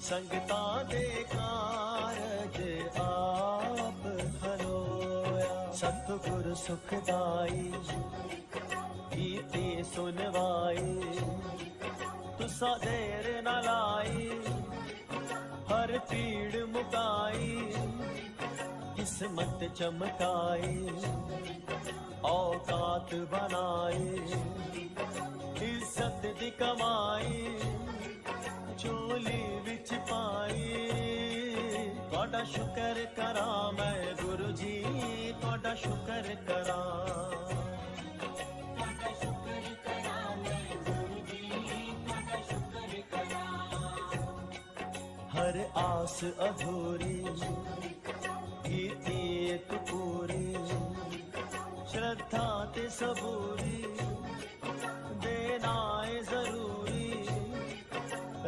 संगता दे कारज आप खलोया। सतगुर सुखदाई कीती सुनवाई, तुसा देर न लाई, हर पीड़ मुकाई, किस्मत चमकाई, औकात बनाई, इज्जत दी कमाई, चोली विच पाई। तुहाडा शुकर करा मैं गुरु जी, तुहाडा शुकर करा। हर आस अधूरी कीती एक पूरी, श्रद्धा ते सबूरी देना है जरूरी,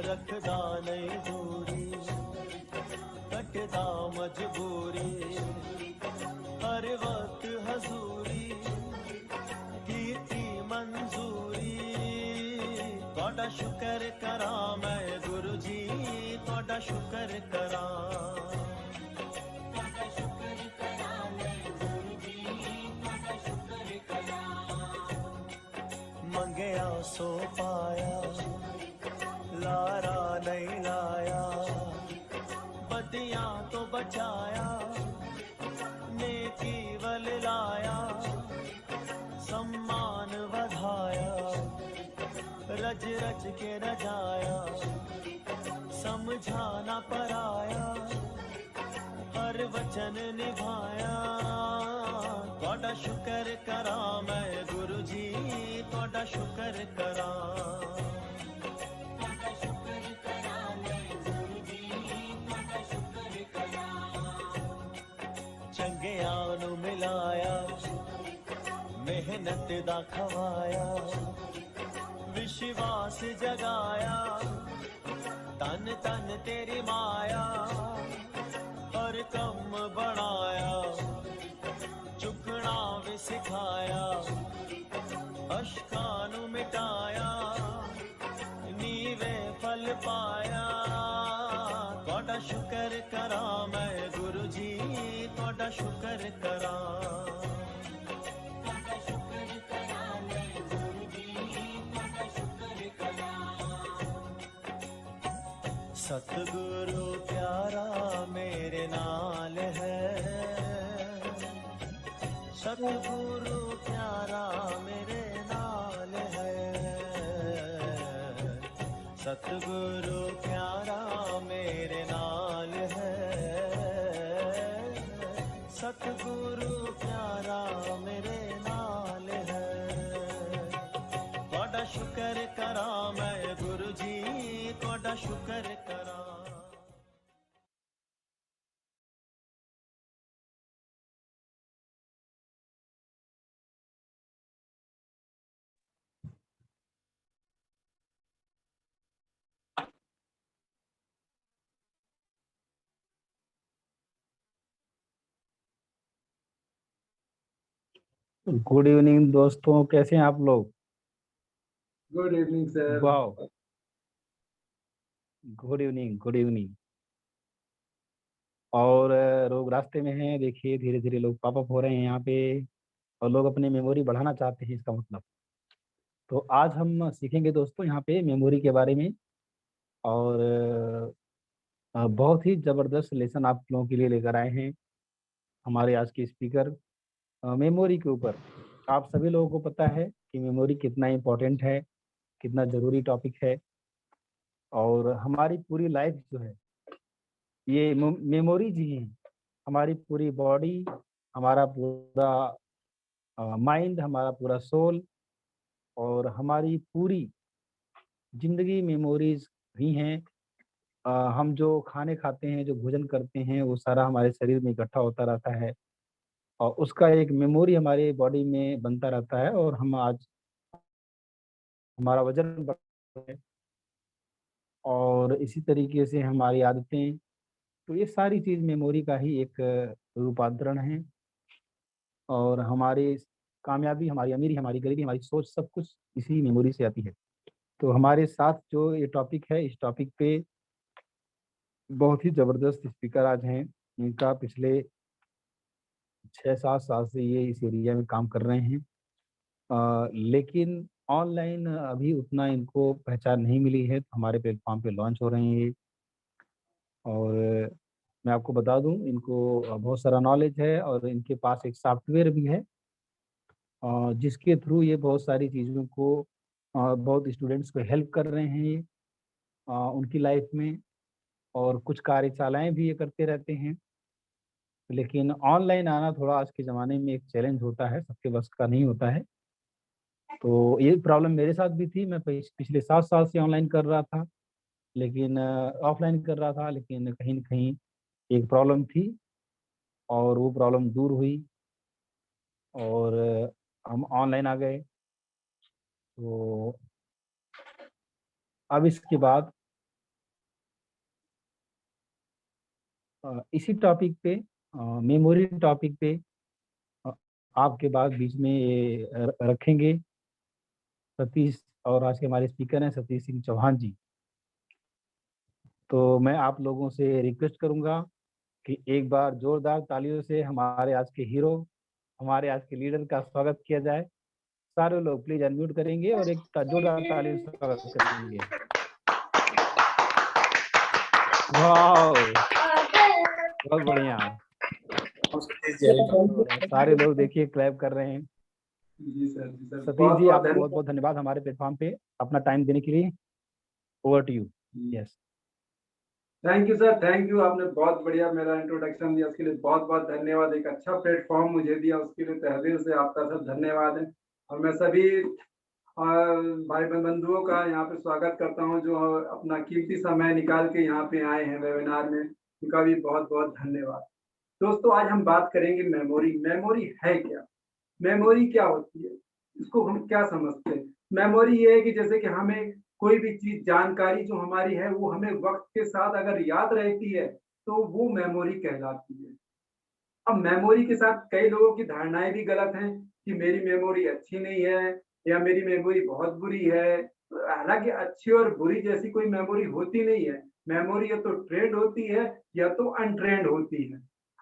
रखदा नहीं दूरी कटदा मजबूरी, हर वक्त हजूरी कीती मंजूरी। तुहाडा शुकर करा मैं गुरु जी, तुहाडा शुकर करा। मंगया सो पाया, लारा नहीं लाया, बदियां तो बचाया, नेकी वल लाया, सम्मान बढ़ाया, रज रज के रजाया, समझाना पराया, हर वचन निभाया। तुहाडा शुकर करा मैं गुरु जी, तुहाडा शुकर करा। चंगियां नू मिलाया, मेहनत दा खवाया, विश्वास जगाया, तन तन तेरी माया, हर कम बनाया, चुकना भी सिखाया, अश्कां नू मिटाया, नीवे फल पाया। तुहाडा शुकर करा मैं गुरु जी, तुहाडा शुकर करा। सतगुरु प्यारा मेरे नाल है, सतगुरु प्यारा मेरे नाल है, सतगुरु प्यारा मेरे नाल है, सतगुरु प्यारा मेरे नाल है। तुहाडा शुकर करा मैं गुरु जी, तुहाडा शुकर करा। गुड इवनिंग दोस्तों, कैसे हैं आप लोग? Good evening sir. वाह, गुड इवनिंग, गुड इवनिंग। और लोग रास्ते में हैं, देखिए धीरे धीरे लोग पॉप अप हो रहे हैं यहाँ पे, और लोग अपनी मेमोरी बढ़ाना चाहते हैं, इसका मतलब। तो आज हम सीखेंगे दोस्तों यहाँ पे मेमोरी के बारे में, और बहुत ही ज़बरदस्त लेसन आप लोगों के लिए लेकर आए हैं हमारे आज के स्पीकर मेमोरी के ऊपर। आप सभी लोगों को पता है कि मेमोरी कितना इम्पोर्टेंट है, कितना ज़रूरी टॉपिक है, और हमारी पूरी लाइफ जो है ये मेमोरीज ही हैं। हमारी पूरी बॉडी, हमारा पूरा माइंड, हमारा पूरा सोल, और हमारी पूरी जिंदगी मेमोरीज ही हैं। हम जो खाने खाते हैं, जो भोजन करते हैं, वो सारा हमारे शरीर में इकट्ठा होता रहता है, और उसका एक मेमोरी हमारे बॉडी में बनता रहता है। और हम आज हमारा वजन बढ़ है, और इसी तरीके से हमारी आदतें, तो ये सारी चीज़ मेमोरी का ही एक रूपांतरण है। और हमारी कामयाबी, हमारी अमीरी, हमारी गरीबी, हमारी सोच, सब कुछ इसी मेमोरी से आती है। तो हमारे साथ जो ये टॉपिक है, इस टॉपिक पे बहुत ही जबरदस्त स्पीकर आज हैं। इनका पिछले 6-7 साल से ये इस एरिया में काम कर रहे हैं। लेकिन ऑनलाइन अभी उतना इनको पहचान नहीं मिली है, तो हमारे प्लेटफॉर्म पे लॉन्च हो रहे हैं ये। और मैं आपको बता दूं, इनको बहुत सारा नॉलेज है और इनके पास एक सॉफ्टवेयर भी है, जिसके थ्रू ये बहुत सारी चीज़ों को बहुत स्टूडेंट्स को हेल्प कर रहे हैं ये उनकी लाइफ में। और कुछ कार्यशालाएं भी ये करते रहते हैं। लेकिन ऑनलाइन आना थोड़ा आज के ज़माने में एक चैलेंज होता है, सबके बस का नहीं होता है। तो ये प्रॉब्लम मेरे साथ भी थी। मैं पिछले 7 साल से ऑनलाइन कर रहा था, लेकिन ऑफलाइन कर रहा था, लेकिन कहीं न कहीं एक प्रॉब्लम थी और वो प्रॉब्लम दूर हुई और हम ऑनलाइन आ गए। तो अब इसके बाद इसी टॉपिक पे, मेमोरी टॉपिक पे अ, आपके बाद बीच में ये रखेंगे सतीश, और आज के हमारे स्पीकर हैं सतीश सिंह चौहान जी। तो मैं आप लोगों से रिक्वेस्ट करूंगा कि एक बार जोरदार तालियों से हमारे आज के हीरो, हमारे आज के लीडर का स्वागत किया जाए। सारे लोग प्लीज अनम्यूट करेंगे और एक जोरदार तालियों से स्वागत करेंगे। वाह, बहुत बढ़िया। सारे लोग देखिए क्लैप कर रहे हैं। जी सर सतीश बहुत जी, बहुत आपको बहुत धन्यवाद। बहुत धन्यवाद हमारे प्लेटफॉर्म पे अपना टाइम देने के लिए। Over to you. Yes. Thank you sir, thank you. आपने बहुत बढ़िया मेरा इंट्रोडक्शन दिया, उसके लिए बहुत बहुत धन्यवाद। एक अच्छा प्लेटफॉर्म मुझे दिया, उसके लिए तहे दिल से आपका सब धन्यवाद है। और मैं सभी भाई बंधुओं का यहाँ पे स्वागत करता हूँ जो अपना कीमती समय निकाल के यहाँ पे आए हैं वेबिनार में। उनका भी बहुत बहुत धन्यवाद। दोस्तों, आज हम बात करेंगे मेमोरी। मेमोरी है क्या? मेमोरी क्या होती है? इसको हम क्या समझते हैं? मेमोरी ये है कि जैसे कि हमें कोई भी चीज़, जानकारी जो हमारी है, वो हमें वक़्त के साथ अगर याद रहती है, तो वो मेमोरी कहलाती है। अब मेमोरी के साथ कई लोगों की धारणाएँ भी गलत हैं कि मेरी मेमोरी अच्छी नहीं है या मेरी मेमोरी बहुत बुरी है। हालाँकि अच्छी और बुरी जैसी कोई मेमोरी होती नहीं है। मेमोरी या तो ट्रेंड होती है या तो अनट्रेंड होती है।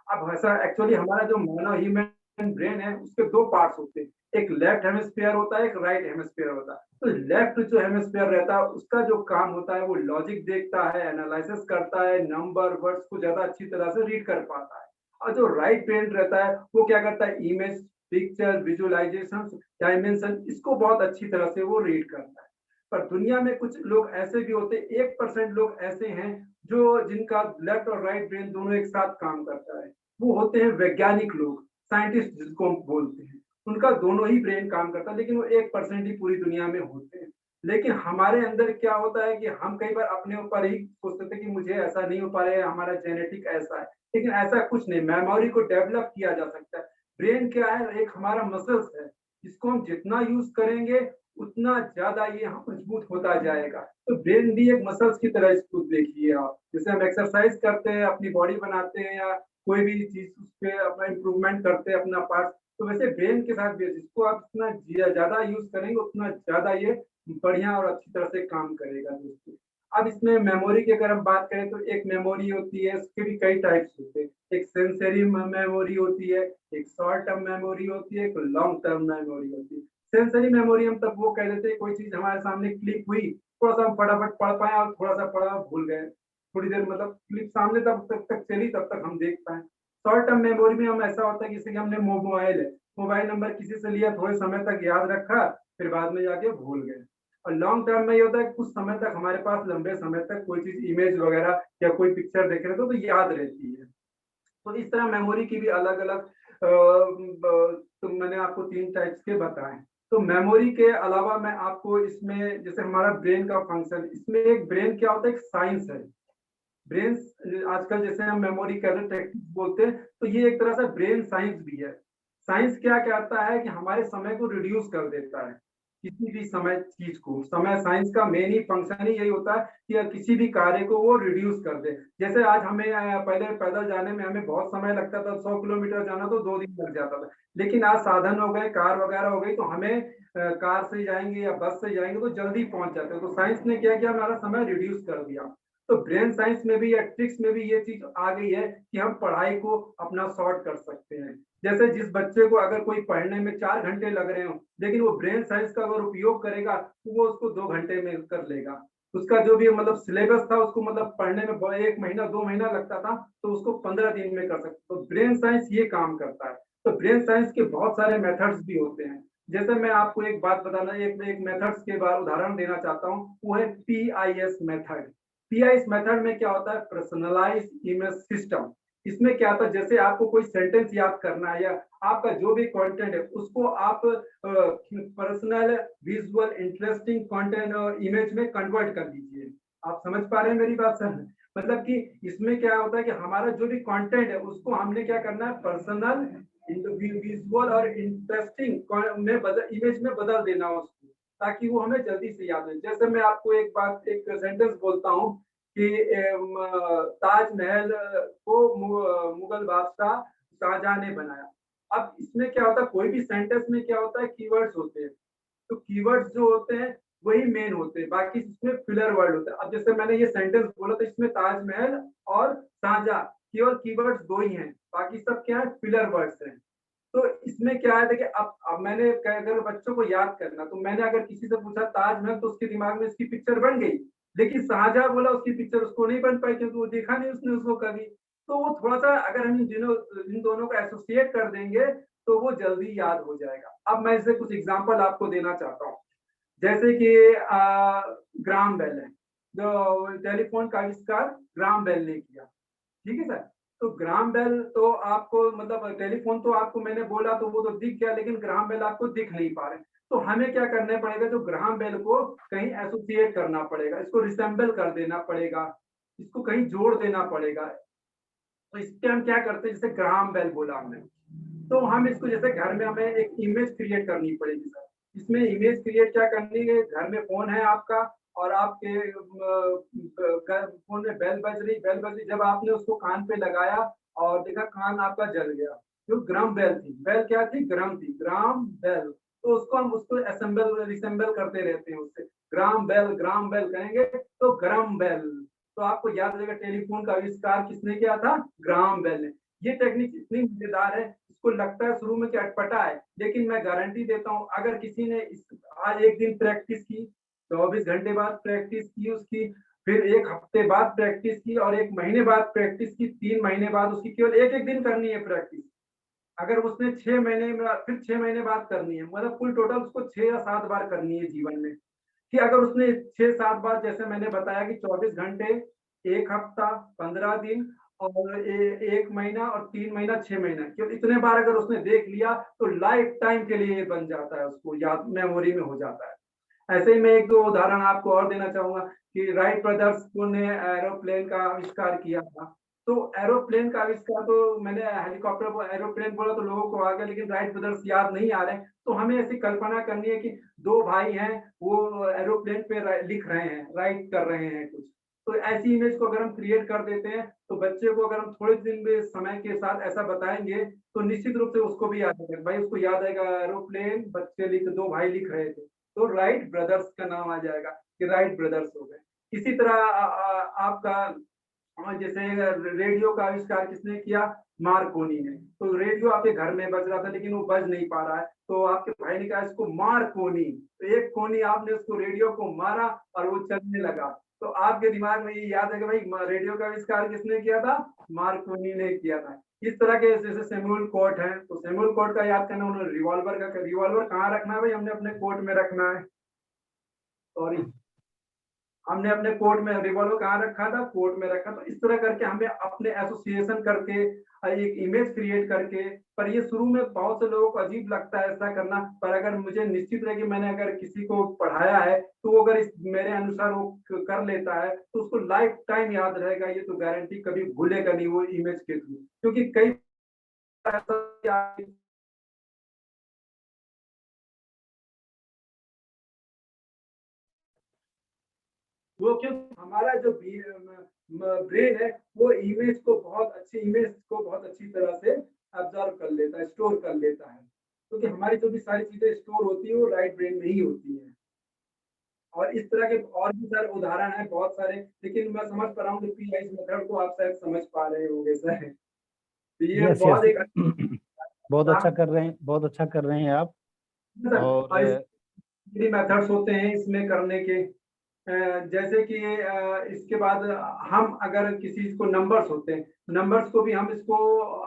अब ऐसा एक्चुअली हमारा जो मानव ह्यूमन ब्रेन है, उसके 2 पार्ट्स होते हैं। एक लेफ्ट हेमिस्फीयर होता है, एक राइट हेमिस्फीयर होता है। तो लेफ्ट जो हेमिस्फीयर रहता है, उसका जो काम होता है वो लॉजिक देखता है, एनालिसिस करता है, नंबर, वर्ड्स को ज़्यादा अच्छी तरह से रीड कर पाता है। और जो राइट ब्रेन रहता है, वो क्या करता है, इमेज, पिक्चर, विजुअलाइजेशन, डायमेंशन, इसको बहुत अच्छी तरह से वो रीड करता है। पर दुनिया में कुछ लोग ऐसे भी होते हैं, 1% लोग ऐसे हैं जो जिनका लेफ्ट और राइट ब्रेन दोनों एक साथ काम करता है। वो होते हैं वैज्ञानिक लोग, साइंटिस्ट जिसको हम बोलते हैं। उनका दोनों ही ब्रेन काम करता है, लेकिन वो 1% ही पूरी दुनिया में होते हैं। लेकिन हमारे अंदर क्या होता है कि हम कई बार अपने ऊपर ही सोचते थे कि मुझे ऐसा नहीं हो पा रहा है, हमारा जेनेटिक ऐसा है। लेकिन ऐसा कुछ नहीं, मेमोरी को डेवलप किया जा सकता है। ब्रेन क्या है, एक हमारा मसल्स है, इसको हम जितना यूज करेंगे उतना ज्यादा ये मजबूत होता जाएगा। तो ब्रेन भी एक मसल्स की तरह, इसको देखिए आप। जैसे हम एक्सरसाइज करते हैं, अपनी बॉडी बनाते हैं, या कोई भी चीज उस पर अपना इम्प्रूवमेंट करते हैं अपना पार्ट, तो वैसे ब्रेन के साथ भी है। जिसको आप इतना ज्यादा यूज करेंगे उतना ज्यादा ये बढ़िया और अच्छी तरह से काम करेगा दोस्तों। अब इसमें मेमोरी की अगर हम बात करें तो एक मेमोरी होती है, उसके भी कई टाइप्स होते हैं। एक सेंसरी मेमोरी होती है, एक शॉर्ट टर्म मेमोरी होती है, एक लॉन्ग टर्म मेमोरी होती है। सेंसरी मेमोरी हम तब वो कह देते हैं, कोई चीज हमारे सामने क्लिक हुई, थोड़ा सा हम फटाफट पढ़ पाए और थोड़ा सा पढ़ा भूल गए। थोड़ी देर मतलब क्लिप सामने तब तक चली, तब तक हम देख पाए। शॉर्ट टर्म मेमोरी में हम ऐसा होता है, जैसे कि हमने मोबाइल है, मोबाइल नंबर किसी से लिया, थोड़े समय तक याद रखा, फिर बाद में जाके भूल गए। और लॉन्ग टर्म में ये होता है कुछ समय तक हमारे पास, लंबे समय तक कोई चीज, इमेज वगैरह या कोई पिक्चर देख रहे तो याद रहती है। तो इस तरह मेमोरी की भी अलग अलग, तो मैंने आपको 3 टाइप्स के बताए। तो मेमोरी के अलावा मैं आपको इसमें, जैसे हमारा ब्रेन का फंक्शन, इसमें एक ब्रेन क्या होता है, एक साइंस है। ब्रेन, आजकल जैसे हम मेमोरी कहते टेक्निक बोलते हैं, तो ये एक तरह से ब्रेन साइंस भी है। साइंस क्या कहता है कि हमारे समय को रिड्यूस कर देता है, किसी भी समय चीज को। समय, साइंस का मेन ही फंक्शन ही यही होता है कि किसी भी कार्य को वो रिड्यूस कर दे। जैसे आज हमें पहले पैदल जाने में हमें बहुत समय लगता था, 100 किलोमीटर जाना तो 2 दिन लग जाता था। लेकिन आज साधन हो गए, कार वगैरह हो गई, तो हमें कार से जाएंगे या बस से जाएंगे तो जल्दी पहुंच जाते हैं। तो साइंस ने क्या किया, हमारा समय रिड्यूस कर दिया। तो ब्रेन साइंस में भी या ट्रिक्स में भी ये चीज आ गई है कि हम पढ़ाई को अपना शॉर्ट कर सकते हैं। जैसे जिस बच्चे को अगर कोई पढ़ने में 4 घंटे लग रहे हो, लेकिन वो ब्रेन साइंस का अगर उपयोग करेगा तो वो उसको 2 घंटे में कर लेगा। उसका जो भी मतलब सिलेबस था उसको मतलब पढ़ने में 1 महीना 2 महीना लगता था, तो उसको 15 दिन में कर सकते। तो ब्रेन साइंस ये काम करता है। तो ब्रेन साइंस के बहुत सारे मेथड्स भी होते हैं। जैसे मैं आपको एक बात बताना, एक मेथड्स के बाद उदाहरण देना चाहता हूँ, वो है PIS मेथड। PIS मेथड में क्या होता है? Personalise image system. इसमें क्या होता है, जैसे आपको कोई सेंटेंस याद करना है या आपका जो भी कंटेंट है उसको आप personal visual interesting content image में कन्वर्ट कर दीजिए। आप समझ पा रहे हैं मेरी बात सर? मतलब कि इसमें क्या होता है कि हमारा जो भी कंटेंट है उसको हमने क्या करना है, पर्सनल विजुअल और इंटरेस्टिंग में इमेज में बदल देना उसको, ताकि वो हमें जल्दी से याद हो। जैसे मैं आपको एक सेंटेंस बोलता हूँ कि ताजमहल को मुगल बादशाह शाहजहां ने बनाया। अब इसमें क्या होता है, कोई भी सेंटेंस में क्या होता है, कीवर्ड्स होते हैं। तो कीवर्ड्स जो होते हैं वही मेन होते हैं, बाकी इसमें फिलर वर्ड होता है। अब जैसे मैंने ये सेंटेंस बोला तो इसमें ताजमहल और शाहजहां केवल कीवर्ड्स 2 ही हैं, बाकी सब क्या है, फिलर वर्ड्स हैं। तो इसमें क्या है, देखिए अब मैंने अगर बच्चों को याद करना, तो मैंने अगर किसी से पूछा ताजमहल तो उसके दिमाग में इसकी पिक्चर बन गई, लेकिन शाहजहां बोला उसकी पिक्चर उसको नहीं बन पाई, क्योंकि वो देखा नहीं उसने उसको कभी। तो वो थोड़ा सा अगर हम इन दोनों को एसोसिएट कर देंगे तो वो जल्दी याद हो जाएगा। अब मैं इससे कुछ एग्जांपल आपको देना चाहता हूँ। जैसे कि ग्राम बेल है, जो टेलीफोन का आविष्कार ग्राम बेल ने किया। ठीक है सर? तो ग्राम बेल तो आपको मतलब टेलीफोन तो आपको मैंने बोला तो वो तो दिख गया, लेकिन ग्राम बेल आपको दिख नहीं पा रहे। तो हमें क्या करना पड़ेगा, जो ग्राम बेल को कहीं एसोसिएट करना पड़ेगा, इसको रिसेंबल कर देना पड़ेगा, इसको कहीं जोड़ देना पड़ेगा। तो इसके हम क्या करते हैं, जैसे ग्राम बेल बोला हमने, तो हम इसको जैसे घर में हमें एक इमेज क्रिएट करनी पड़ेगी सर। इसमें इमेज क्रिएट क्या करनी है, घर में फोन है आपका और आपके फोन में बेल बज रही, जब आपने उसको कान पे लगाया और देखा कान आपका जल गया। जो ग्राम बेल थी, बेल क्या थी, ग्राम थी, ग्राम बेल। तो उसको हम उसको असेंबल रिसेंबल करते रहते हैं उससे, ग्राम बेल कहेंगे तो ग्राम बेल। तो आपको याद रहेगा टेलीफोन का आविष्कार किसने किया था, ग्राम बेल ने। ये टेक्निक इतनी मजेदार है, इसको लगता है शुरू में कि अटपटा है, लेकिन मैं गारंटी देता हूँ अगर किसी ने आज एक दिन प्रैक्टिस की, 24 घंटे बाद प्रैक्टिस की उसकी, फिर 1 हफ्ते बाद प्रैक्टिस की और 1 महीने बाद प्रैक्टिस की, 3 महीने बाद उसकी, केवल एक एक दिन करनी है प्रैक्टिस। अगर उसने 6 महीने में फिर 6 महीने बाद करनी है, मतलब कुल टोटल उसको 6 या 7 बार करनी है जीवन में। कि अगर उसने 6-7 बार, जैसे मैंने बताया कि 24 घंटे, 1 हफ्ता, 15 दिन और 1 महीना और 3 महीना, 6 महीना, केवल इतने बार अगर उसने देख लिया तो लाइफ टाइम के लिए बन जाता है, उसको याद मेमोरी में हो जाता है। ऐसे ही मैं एक दो उदाहरण आपको और देना चाहूंगा कि राइट ब्रदर्स ने एरोप्लेन का आविष्कार किया था। तो एरोप्लेन का आविष्कार, तो मैंने हेलीकॉप्टर को एरोप्लेन बोला तो लोगों को आ गया, लेकिन राइट ब्रदर्स याद नहीं आ रहे। तो हमें ऐसी कल्पना करनी है कि 2 भाई हैं, वो एरोप्लेन पे लिख रहे हैं, राइट कर रहे हैं कुछ। तो ऐसी इमेज को अगर हम क्रिएट कर देते हैं तो बच्चे को अगर हम थोड़े दिन में समय के साथ ऐसा बताएंगे तो निश्चित रूप से उसको भी याद आएगा। भाई उसको याद आएगा एरोप्लेन, बच्चे 2 भाई लिख रहे थे, तो राइट ब्रदर्स का नाम आ जाएगा कि राइट ब्रदर्स हो गए। इसी तरह आपका जैसे रेडियो का आविष्कार किसने किया, मार्कोनी ने। तो रेडियो आपके घर में बज रहा था लेकिन वो बज नहीं पा रहा है, तो आपके भाई ने कहा इसको मार कोनी, तो एक कोनी आपने उसको रेडियो को मारा और वो चलने लगा। तो आपके दिमाग में ये याद है कि भाई रेडियो का आविष्कार किसने किया था, मार्कोनी ने किया था। इस तरह के जैसे सैमुअल कोर्ट है, तो सैमुअल कोर्ट का याद करना, उन्होंने रिवॉल्वर कहाँ रखना है भाई, हमने अपने कोर्ट में रखना है। सॉरी, हमने अपने कोर्ट में रिवॉल्वर कहाँ रखा था, कोर्ट में रखा। तो इस तरह करके हमें अपने एसोसिएशन करके एक इमेज क्रिएट करके, पर ये शुरू में बहुत से लोगों को अजीब लगता है ऐसा करना, पर अगर मुझे निश्चित है कि मैंने अगर किसी को पढ़ाया है तो वो अगर मेरे अनुसार वो कर लेता है तो उसको लाइफ टाइम याद रहेगा, ये तो गारंटी, कभी भूलेगा नहीं वो इमेज के थ्रू। क्योंकि कई ऐसा वो, क्यों, हमारा जो ब्रेन है वो इमेज को बहुत अच्छी तरह से ऑब्जर्व कर लेता है, स्टोर कर लेता है, क्योंकि हमारी जो भी सारी चीजें स्टोर होती है वो राइट ब्रेन में ही होती है। और इस तरह के और भी सारे उदाहरण हैं बहुत सारे, लेकिन मैं समझ पा रहा हूँ कि पी-वाइज मेथड को आप शायद समझ पा रहे होंगे सर। तो ये यस बहुत यस एक बहुत अच्छा अच्छा कर रहे हैं, बहुत अच्छा कर रहे हैं आप। सर। और और इसके मेथड्स होते हैं इसमें करने के, जैसे कि इसके बाद हम अगर किसी चीज को नंबर्स होते हैं, नंबर्स को भी हम इसको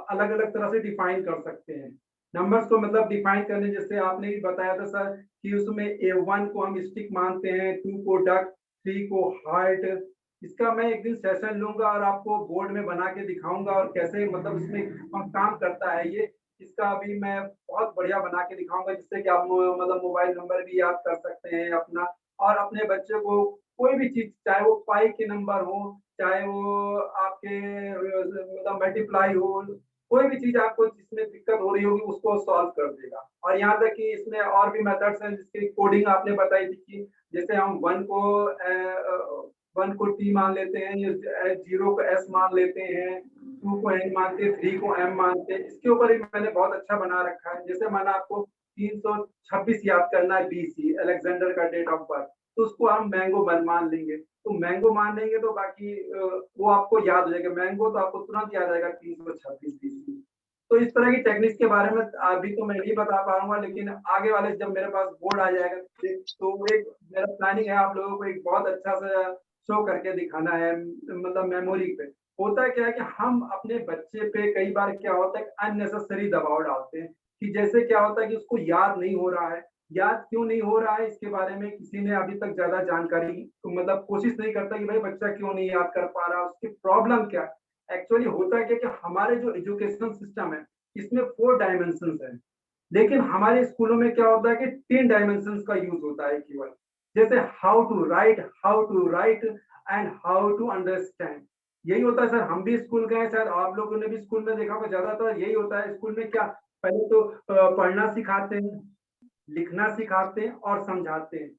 अलग अलग तरह से डिफाइन कर सकते हैं। नंबर्स को मतलब डिफाइन करने, जैसे आपने भी बताया था सर कि उसमें A1 को हम स्टिक मानते हैं, 2 को डक, 3 को हार्ट। इसका मैं एक दिन सेशन लूंगा और आपको बोर्ड में बना के दिखाऊंगा और कैसे मतलब इसमें काम करता है ये। इसका अभी मैं बहुत बढ़िया बना के दिखाऊंगा, जिससे कि आप मतलब मोबाइल नंबर भी याद कर सकते हैं अपना, और अपने बच्चे को कोई भी चीज, चाहे वो पाई के नंबर हो, चाहे वो आपके मतलब मल्टीप्लाई हो, कोई भी चीज आपको जिसमें दिक्कत हो रही होगी उसको सॉल्व कर देगा। और यहाँ तक कि इसमें और भी मेथड्स हैं जिसकी कोडिंग आपने बताई थी कि जैसे हम वन को टी मान लेते हैं, 0 को एस मान लेते हैं, 2 को एन मानते हैं, 3 को एम मानते हैं। इसके ऊपर ही मैंने बहुत अच्छा बना रखा है। जैसे मैंने आपको 326 याद करना है, BC अलेक्जेंडर का डेट ऑफ बर्थ, तो उसको हम मैंगो वन मान लेंगे। तो मैंगो मान लेंगे तो बाकी वो आपको याद हो जाएगा, मैंगो तो आपको तुरंत याद आएगा 326 BC। तो इस तरह की टेक्निक्स के बारे में अभी तो मैं नहीं बता पाऊंगा, लेकिन आगे वाले जब मेरे पास बोर्ड आ जाएगा तो एक मेरा प्लानिंग है आप लोगों को एक बहुत अच्छा सा शो करके दिखाना है, मतलब मेमोरी पे। होता क्या है कि हम अपने बच्चे पे कई बार क्या होता है अननेसेसरी दबाव डालते हैं, कि जैसे क्या होता है कि उसको याद नहीं हो रहा है। याद क्यों नहीं हो रहा है इसके बारे में किसी ने अभी तक ज्यादा जानकारी, तो मतलब कोशिश नहीं करता कि भाई बच्चा क्यों नहीं याद कर पा रहा, उसकी प्रॉब्लम क्या। एक्चुअली होता क्या कि हमारे जो एजुकेशन सिस्टम है इसमें 4 डायमेंशन है, लेकिन हमारे स्कूलों में क्या होता है कि 3 डायमेंशन का यूज होता है केवल। जैसे how to write and how to understand, यही होता है सर। हम भी स्कूल गए, शायद आप लोगों ने भी स्कूल में देखा होगा, ज्यादातर यही होता है स्कूल में। क्या पहले तो पढ़ना सिखाते हैं, लिखना सिखाते हैं और समझाते हैं।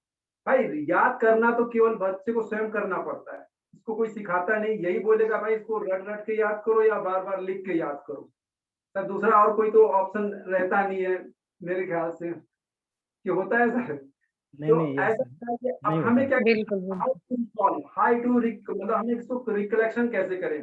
भाई याद करना तो केवल बच्चे को स्वयं करना पड़ता है, इसको कोई सिखाता नहीं। यही बोलेगा भाई इसको रट रट के याद करो या बार बार लिख के याद करो, सर दूसरा और कोई तो ऑप्शन रहता नहीं है मेरे ख्याल से, कि होता है सर। नहीं तो नहीं, यस ऐसा है कि अब नहीं हमें होता। क्या, बिल्कुल, हाउ बिल्कुल। टू रिकॉल, मतलब हमें इसको रिकलेक्शन कैसे करें,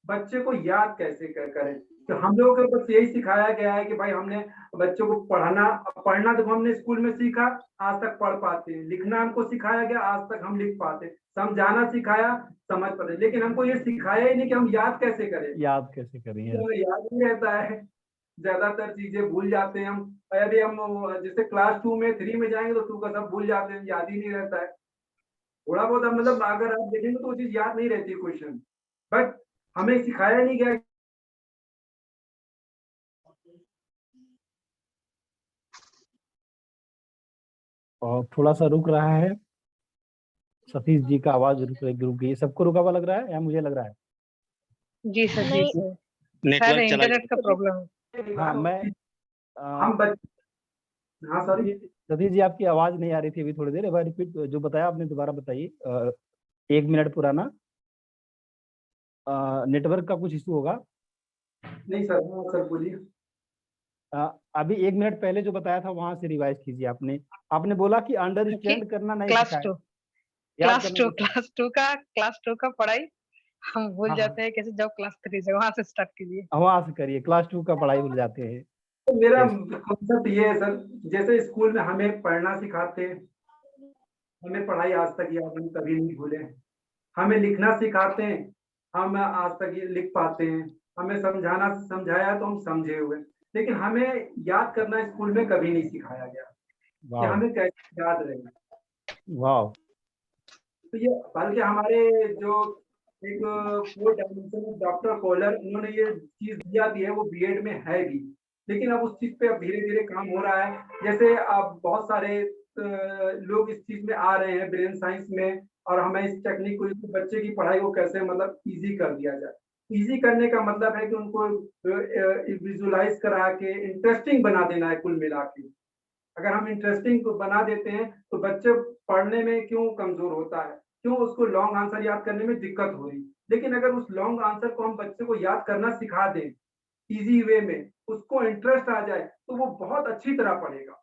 बच्चे को याद कैसे करें। तो हम लोगों को बस यही सिखाया गया है कि भाई हमने बच्चों को पढ़ना तो हमने स्कूल में सीखा, आज तक पढ़ पाते हैं। लिखना हमको सिखाया गया, आज तक हम लिख पाते। समझाना सिखाया, समझ पाते। लेकिन हमको ये सिखाया ही नहीं कि हम याद कैसे करें। याद कैसे करें, तो यस। हमें याद नहीं रहता है, ज्यादातर चीजें भूल जाते हैं हम। अभी हम जैसे क्लास 2 में 3 में जाएंगे तो 2 का सब भूल जाते हैं, याद ही नहीं रहता है। थोड़ा बहुत मतलब अगर आप देखेंगे तो वो चीज याद नहीं रहती क्वेश्चन, बट हमें सिखाया नहीं गया। और थोड़ा सा रुक रहा है, सतीश जी का आवाज रुक गई। सबको रुका हुआ लग रहा है या मुझे लग रहा है? जी सर, जी नहीं, सर। शायद नेटवर्क चला इंटरनेट का गया। प्रॉब्लम है। हाँ मैं हम हाँ सॉरी। सतीश सतीश जी, आपकी आवाज नहीं आ रही थी अभी थोड़ी देर। एक बार रिपीट जो बताया आपने दोबारा बताइए। 1 मिनट पुराना नेटवर्क का कुछ इशू होगा। नहीं सर, हाँ सर बोलिए। अभी 1 मिनट पहले जो बताया था वहां से रिवाइज कीजिए। आपने आपने बोला कि अंडरस्टैंड करना नहीं क्लास सिखाया, 2 याद क्लास करना टू नहीं सिखाया। क्लास 2 का पढ़ाई हम भूल हाँ जाते हाँ, हैं कैसे, जाओ क्लास 3 से वहां से स्टार्ट कीजिए। वहां से करिए। क्लास 2 का पढ़ाई भूल जाते हैं। तो मेरा यस। कॉन्सेप्ट ये है सर, जैसे स्कूल में हमें पढ़ना सिखाते हैं, हमें पढ़ाई आज तक याद नहीं, कभी नहीं भूले। हमें लिखना सिखाते हैं, हम आज तक ये लिख पाते हैं। हमें समझाया तो हम समझे हुए, लेकिन हमें याद करना स्कूल में कभी नहीं सिखाया गया कि वाह हमें कैसे याद रहेगा। वाह। तो ये बल्कि हमारे जो एक 4 डायमेंशन डॉक्टर कोलर, उन्होंने ये चीज दिया भी है, वो बीएड में है भी। लेकिन अब उस चीज पे अब धीरे धीरे काम हो रहा है। जैसे अब बहुत सारे लोग इस चीज में आ रहे हैं ब्रेन साइंस में, और हमें इस टेक्निक को, बच्चे की पढ़ाई को कैसे मतलब इजी कर दिया जाए। इजी करने का मतलब है कि उनको विजुलाइज करा के इंटरेस्टिंग बना देना है कुल मिला के। अगर हम इंटरेस्टिंग बना देते हैं तो बच्चे पढ़ने में क्यों कमजोर होता है, क्यों उसको लॉन्ग आंसर याद करने में दिक्कत हो रही। लेकिन अगर उस लॉन्ग आंसर को हम बच्चे को याद करना सिखा दें इजी वे में, उसको इंटरेस्ट आ जाए, तो वो बहुत अच्छी तरह पढ़ेगा।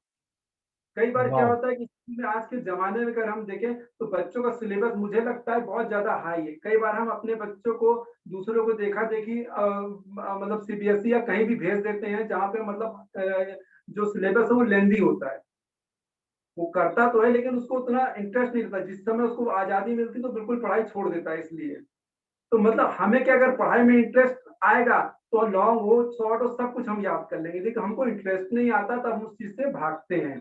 कई बार क्या वाह होता है कि स्कूल में आज के ज़माने में अगर हम देखें तो बच्चों का सिलेबस मुझे लगता है बहुत ज़्यादा हाई है। कई बार हम अपने बच्चों को दूसरों को देखा-देखी मतलब सीबीएसई या कहीं भी भेज देते हैं जहाँ पे मतलब जो सिलेबस है वो लेंदी होता है। वो करता तो है लेकिन उसको उतना इंटरेस्ट नहीं रहता। जिस समय उसको आज़ादी मिलती तो बिल्कुल पढ़ाई छोड़ देता है इसलिए। तो मतलब हमें क्या अगर पढ़ाई में इंटरेस्ट आएगा तो लॉन्ग हो, शॉर्ट हो सब कुछ हम याद कर लेंगे। लेकिन हमको इंटरेस्ट नहीं आता तब हम उस चीज़ से भागते हैं।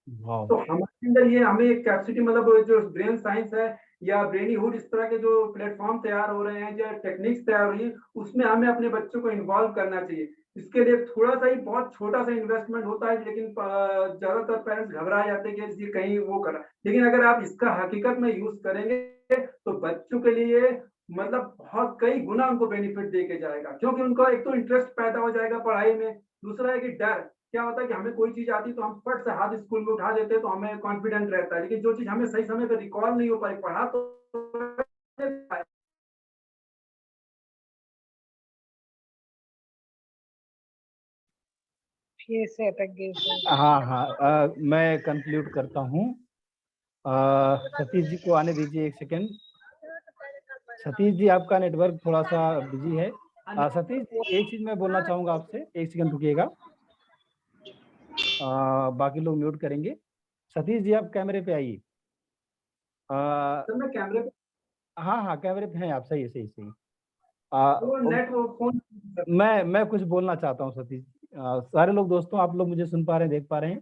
वाह। तो हमारे अंदर ये हमें एक कैपेसिटी मतलब जो ब्रेन साइंस है या ब्रेनीहुड इस तरह के जो प्लेटफॉर्म तैयार हो रहे हैं या टेक्निक्स तैयार हो रही है उसमें हमें अपने बच्चों को इन्वॉल्व करना चाहिए। इसके लिए थोड़ा सा ही बहुत छोटा सा इन्वेस्टमेंट होता है लेकिन ज्यादातर पेरेंट्स घबरा जाते हैं कि ये कहीं वो करा। लेकिन अगर आप इसका हकीकत में यूज करेंगे तो बच्चों के लिए मतलब बहुत कई गुना उनको बेनिफिट दे के जाएगा क्योंकि उनको एक तो इंटरेस्ट पैदा हो जाएगा पढ़ाई में। दूसरा है कि डर क्या होता है कि हमें कोई चीज आती तो हम फट से हाथ स्कूल में उठा देते तो हमें कॉन्फिडेंट रहता है लेकिन जो चीज हमें सही समय पर रिकॉल नहीं हो पाई पढ़ा तो फिर से अटक गई सर। हाँ हाँ मैं कंक्लूड करता हूँ। सतीश जी को आने दीजिए एक सेकेंड। सतीश जी आपका नेटवर्क थोड़ा सा बिजी है। सतीश जी एक चीज मैं बोलना चाहूंगा आपसे, एक सेकंड रुकिएगा। बाकी लोग म्यूट करेंगे। सतीश जी आप कैमरे पे आइए। सर मैं कैमरे पे हाँ हाँ कैमरे पे हैं आप, सही है सही सही। वो नेट वो फोन मैं कुछ बोलना चाहता हूँ सतीश। सारे लोग दोस्तों आप लोग मुझे सुन पा रहे हैं, देख पा रहे हैं?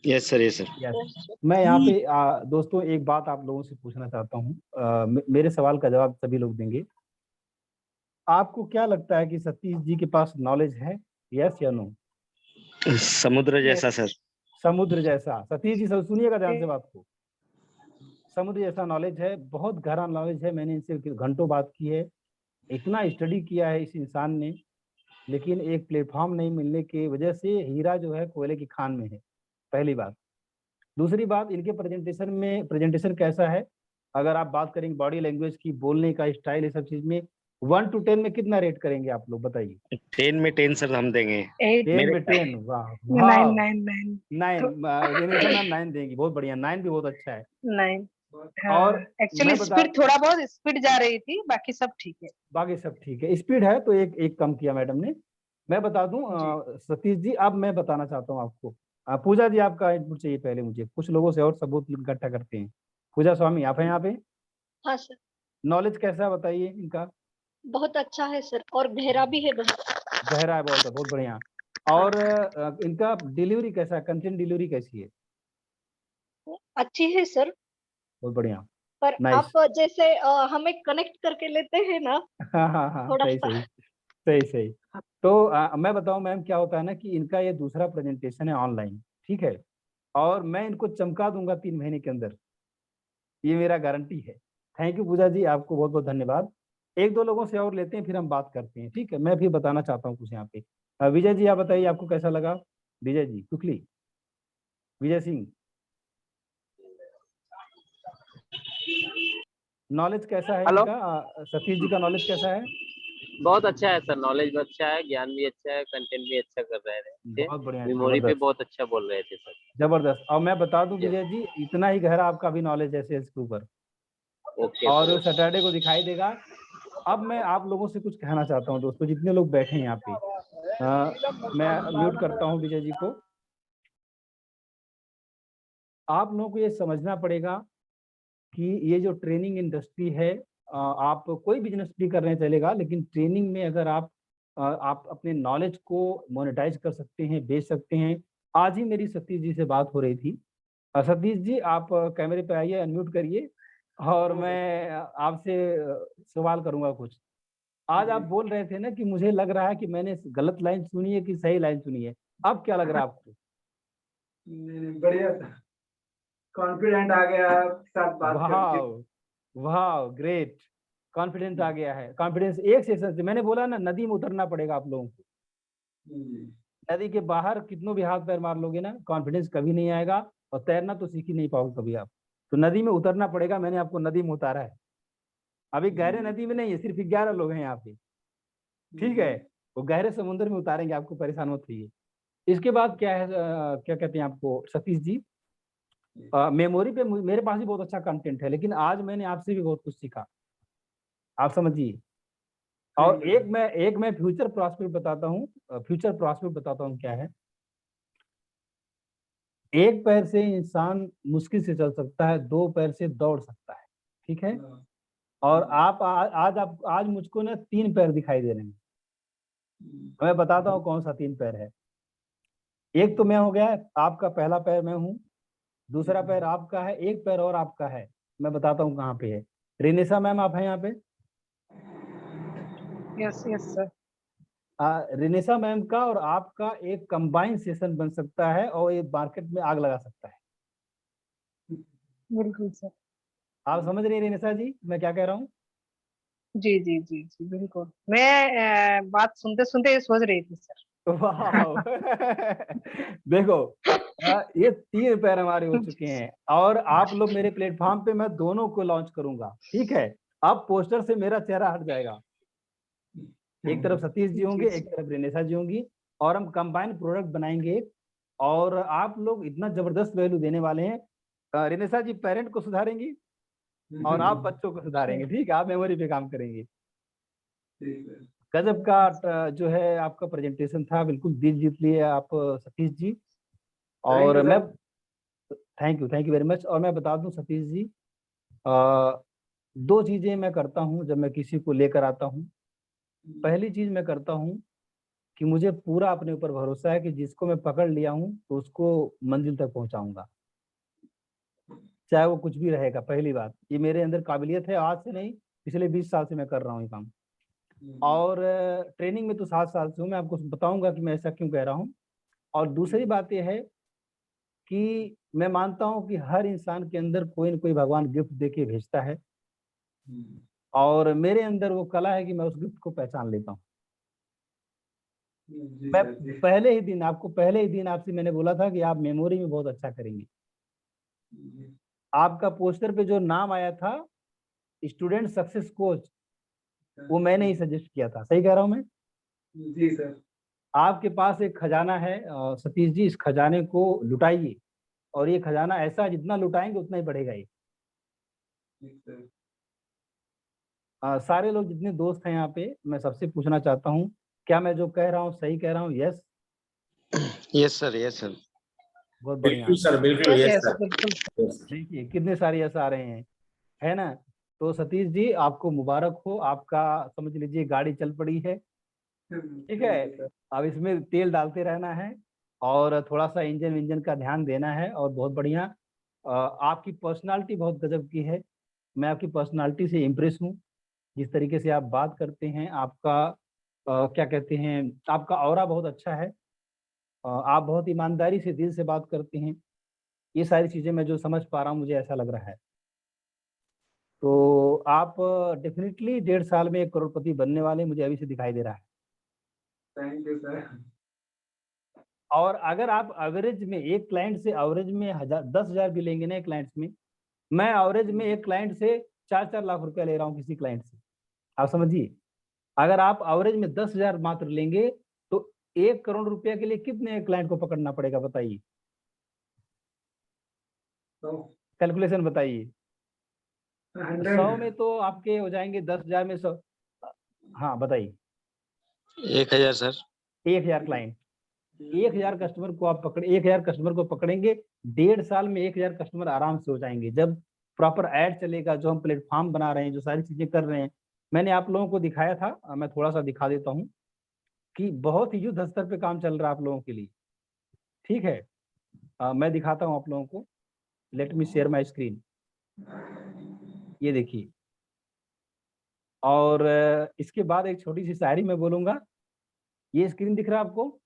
Yes sir, yes sir. Yes. मैं यहाँ पे दोस्तों एक बात आप लोगों से पूछना चाहता हूँ। मेरे सवाल का जवाब सभी लोग देंगे। आपको क्या लगता है कि सतीश जी के पास नॉलेज है, यस या नो? समुद्र जैसा सर। समुद्र जैसा। सतीश जी सब सुनिएगा ध्यान से बात को। समुद्र जैसा नॉलेज है, बहुत गहरा नॉलेज है। मैंने इनसे घंटों बात की है, इतना स्टडी किया है इस इंसान ने, लेकिन एक प्लेटफॉर्म नहीं मिलने की वजह से हीरा जो है कोयले की खान में है, पहली बात। दूसरी बात, इनके प्रेजेंटेशन कैसा है? अगर आप बात करेंगे बॉडी लैंग्वेज की, बोलने का स्टाइल, ये सब चीज में 1 to 10 में कितना रेट करेंगे आप लोग बताइए? 10 में 10 सर हम देंगे। 8 10 मेरे में 10? वाह 9 वाह। 9 9 तो 9 रेमेशा मैम 9 देंगी, बहुत बढ़िया। 9 भी बहुत अच्छा है। 9। और हाँ एक्चुअली मैं बता, स्पीड थोड़ा बहुत स्पीड जा रही थी, बाकी सब ठीक है। बाकी सब ठीक है। स्पीड है तो एक एक कम किया मैडम ने। मैं बता दूं जी सतीश जी, अब मैं बताना चाहता हूं आपको। पूजा जी आपका इनपुट चाहिए पहले मुझे, कुछ लोगों से और सबूत इकट्ठा करते हैं। पूजा स्वामी आप हैं यहाँ पे? हाँ सर, नॉलेज कैसा है बताइए इनका? बहुत अच्छा है सर और गहरा भी है बहुत। गहरा है बहुत, बहुत बढ़िया। और इनका डिलीवरी कैसा है, कंटेंट डिलीवरी कैसी है? अच्छी है सर, बहुत बढ़िया। पर नाइस। आप जैसे हमें कनेक्ट करके लेते हैं ना हाँ हाँ हाँ थोड़ा सही सा। सही सही सही। तो मैं बताऊं मैम, क्या होता है ना कि इनका ये दूसरा प्रेजेंटेशन है ऑनलाइन, ठीक है? और मैं इनको चमका दूंगा 3 महीने के अंदर, ये मेरा गारंटी है। थैंक यू पूजा जी, आपको बहुत बहुत धन्यवाद। एक दो लोगों से और लेते हैं फिर हम बात करते हैं, ठीक है? मैं भी बताना चाहता हूँ कुछ यहाँ पे। विजय जी आप बताइए आपको कैसा लगा? विजय जी क्विकली, विजय सिंह, नॉलेज कैसा है हेलो। इनका? सतीश जी का नॉलेज कैसा है? बहुत अच्छा है सर, नॉलेज भी अच्छा है, ज्ञान भी अच्छा है, कंटेंट भी अच्छा कर रहे थे। बहुत बढ़िया, मेमोरी पे जबरदस्त बहुत अच्छा बोल रहे थे सर। जबरदस्त। और मैं बता दूं यस। विजय जी, इतना ही गहरा आपका भी नॉलेज है सेल्स के ऊपर, ओके और सर। सैटरडे को दिखाई देगा। अब मैं आप लोगों से कुछ कहना चाहता हूँ दोस्तों, जितने लोग बैठे हैं यहाँ पे। मैं म्यूट करता हूँ विजय जी को। आप लोगों को ये समझना पड़ेगा कि ये जो ट्रेनिंग इंडस्ट्री है, आप कोई बिजनेस भी कर रहे हैं चलेगा, लेकिन ट्रेनिंग में अगर आप अपने नॉलेज को मोनेटाइज कर सकते हैं, बेच सकते हैं। आज ही मेरी सतीश जी से बात हो रही थी। सतीश जी आप कैमरे पे आइए, अनम्यूट करिए, और मैं आपसे सवाल करूंगा कुछ। आज आप बोल रहे थे ना कि मुझे लग रहा है कि मैंने गलत लाइन सुनी है कि सही लाइन सुनी है, अब क्या लग रहा है आपको? बढ़िया था, कॉन्फिडेंट आ गया आपके साथ बात वाह करके। वाह ग्रेट, कॉन्फिडेंस आ गया है। कॉन्फिडेंस एक सेशन से, मैंने बोला ना नदी में उतरना पड़ेगा आप लोगों को। जी, नदी के बाहर कितनों भी हाथ पैर मार लोगे ना, कॉन्फिडेंस कभी नहीं आएगा, और तैरना तो सीख ही नहीं पाओगे कभी आप। तो नदी में उतरना पड़ेगा, मैंने आपको नदी में उतारा है। अभी गहरे नदी में नहीं है, सिर्फ 11 लोग हैं यहाँ पे, ठीक है? वो गहरे समुद्र में उतारेंगे आपको, परेशान मत होइए। इसके बाद क्या है, क्या कहते हैं आपको सतीश जी, मेमोरी पे मेरे पास भी बहुत अच्छा कंटेंट है, लेकिन आज मैंने आपसे भी बहुत कुछ सीखा, आप समझिए। और एक मैं फ्यूचर प्रॉस्पेक्ट बताता हूँ। फ्यूचर प्रॉस्पेक्ट बताता हूँ क्या है। एक पैर से इंसान मुश्किल से चल सकता है, 2 पैर से दौड़ सकता है, ठीक है। और आप आज मुझको ना 3 पैर दिखाई दे रहे हैं। मैं बताता हूँ कौन सा 3 पैर है। एक तो मैं हो गया, आपका पहला पैर मैं हूँ, दूसरा पैर आपका है, एक पैर और आपका है। मैं बताता हूँ कहाँ पे है। रिनेशा मैम आप हैं यहाँ पे? Yes yes sir. Rinesha ma'am का और आपका एक कंबाइन सेशन बन सकता है और ये मार्केट में आग लगा सकता है। बिल्कुल सर। आप समझ रही हैं रिनेशा जी मैं क्या कह रहा हूँ? जी जी जी जी बिल्कुल। मैं बात सुनते सुनते ये सोच रही थी सर। वाह देखो, ये 3 पैर हमारे हो चुके हैं और आप लोग मेरे प्लेटफॉर्म पे मैं दोनों को लॉन्च करूंगा, ठीक है। अब पोस्टर से मेरा चेहरा हट जाएगा, एक तरफ सतीश जी होंगे, एक तरफ रिनेशा जी होंगी, और हम कंबाइन प्रोडक्ट बनाएंगे और आप लोग इतना जबरदस्त वैल्यू देने वाले हैं। रिनेशा जी पेरेंट को सुधारेंगी और आप बच्चों को सुधारेंगे, ठीक है। आप मेमोरी पे काम करेंगे। गजब का जो है आपका प्रेजेंटेशन था, बिल्कुल दिल जीत लिए आप सतीश जी। और मैं थैंक यू वेरी मच। और मैं बता दूं सतीश जी, 2 चीजें मैं करता हूं जब मैं किसी को लेकर आता हूं। पहली चीज मैं करता हूं कि मुझे पूरा अपने ऊपर भरोसा है कि जिसको मैं पकड़ लिया हूं तो उसको मंजिल तक पहुंचाऊंगा, चाहे वो कुछ भी रहेगा। पहली बात, ये मेरे अंदर काबिलियत है, आज से नहीं, पिछले 20 साल से मैं कर रहा हूँ ये काम। और ट्रेनिंग में तो 7 साल से हूँ, मैं आपको बताऊंगा कि मैं ऐसा क्यों कह रहा हूँ। और दूसरी बात यह है कि मैं मानता हूँ कि हर इंसान के अंदर कोई न कोई भगवान गिफ्ट दे के भेजता है, और मेरे अंदर वो कला है कि मैं उस गिफ्ट को पहचान लेता हूँ। मैं पहले ही दिन आपसे मैंने बोला था कि आप मेमोरी में बहुत अच्छा करेंगे। आपका पोस्टर पे जो नाम आया था स्टूडेंट सक्सेस कोच, वो मैंने ही सजेस्ट किया था, सही कह रहा हूँ मैं? जी सर। आपके पास एक खजाना है सतीश जी, इस खजाने को लुटाइए, और ये खजाना ऐसा है जितना लुटाएंगे उतना ही बढ़ेगा ये। सारे लोग जितने दोस्त हैं यहाँ पे, मैं सबसे पूछना चाहता हूँ, क्या मैं जो कह रहा हूँ सही कह रहा हूँ? Yes yes sir, yes sir. बहुत बढ़िया। बिल्कुल सर, बिल्कुल, यस यस यस सर। बिल्कुल। देखिए कितने सारे यस आ रहे हैं, है ना? तो सतीश जी आपको मुबारक हो, आपका समझ लीजिए गाड़ी चल पड़ी है, ठीक है। अब इसमें तेल डालते रहना है और थोड़ा सा इंजन का ध्यान देना है, और बहुत बढ़िया। आपकी पर्सनालिटी बहुत गजब की है, मैं आपकी पर्सनालिटी से इम्प्रेस हूँ। जिस तरीके से आप बात करते हैं, आपका क्या कहते हैं, आपका ऑरा बहुत अच्छा है। आप बहुत ईमानदारी से दिल से बात करते हैं। ये सारी चीज़ें मैं जो समझ पा रहा हूँ, मुझे ऐसा लग रहा है। तो आप डेफिनेटली 1.5 साल में 1 करोड़पति बनने वाले, मुझे अभी से दिखाई दे रहा है। Thank you sir. और अगर आप एवरेज में एक क्लाइंट से एवरेज में 10,000 भी लेंगे ना एक क्लाइंट में, मैं एवरेज में एक क्लाइंट से 4-4 लाख रुपया ले रहा हूँ किसी क्लाइंट से, आप समझिए। अगर आप एवरेज में 10,000 मात्र लेंगे तो 1 करोड़ रुपया के लिए कितने क्लाइंट को पकड़ना पड़ेगा बताइए, कैलकुलेशन बताइए। 100 में तो आपके हो जाएंगे 10,000 में 100, हाँ बताइए। 1000 सर। 1,000 क्लाइंट, 1,000 कस्टमर को आप 1,000 कस्टमर को पकड़ेंगे, 1.5 साल में 1,000 कस्टमर आराम से हो जाएंगे। जब प्रॉपर ऐड चलेगा, जो हम प्लेटफॉर्म बना रहे हैं, जो सारी चीजें कर रहे हैं, मैंने आप लोगों को दिखाया था, मैं थोड़ा सा दिखा देता हूँ कि बहुत ही युद्ध स्तर पे काम चल रहा है आप लोगों के लिए, ठीक है। मैं दिखाता हूँ आप लोगों को, let me share my screen, ये देखिए। और इसके बाद एक छोटी सी शायरी मैं बोलूंगा। ये स्क्रीन दिख रहा है आपको?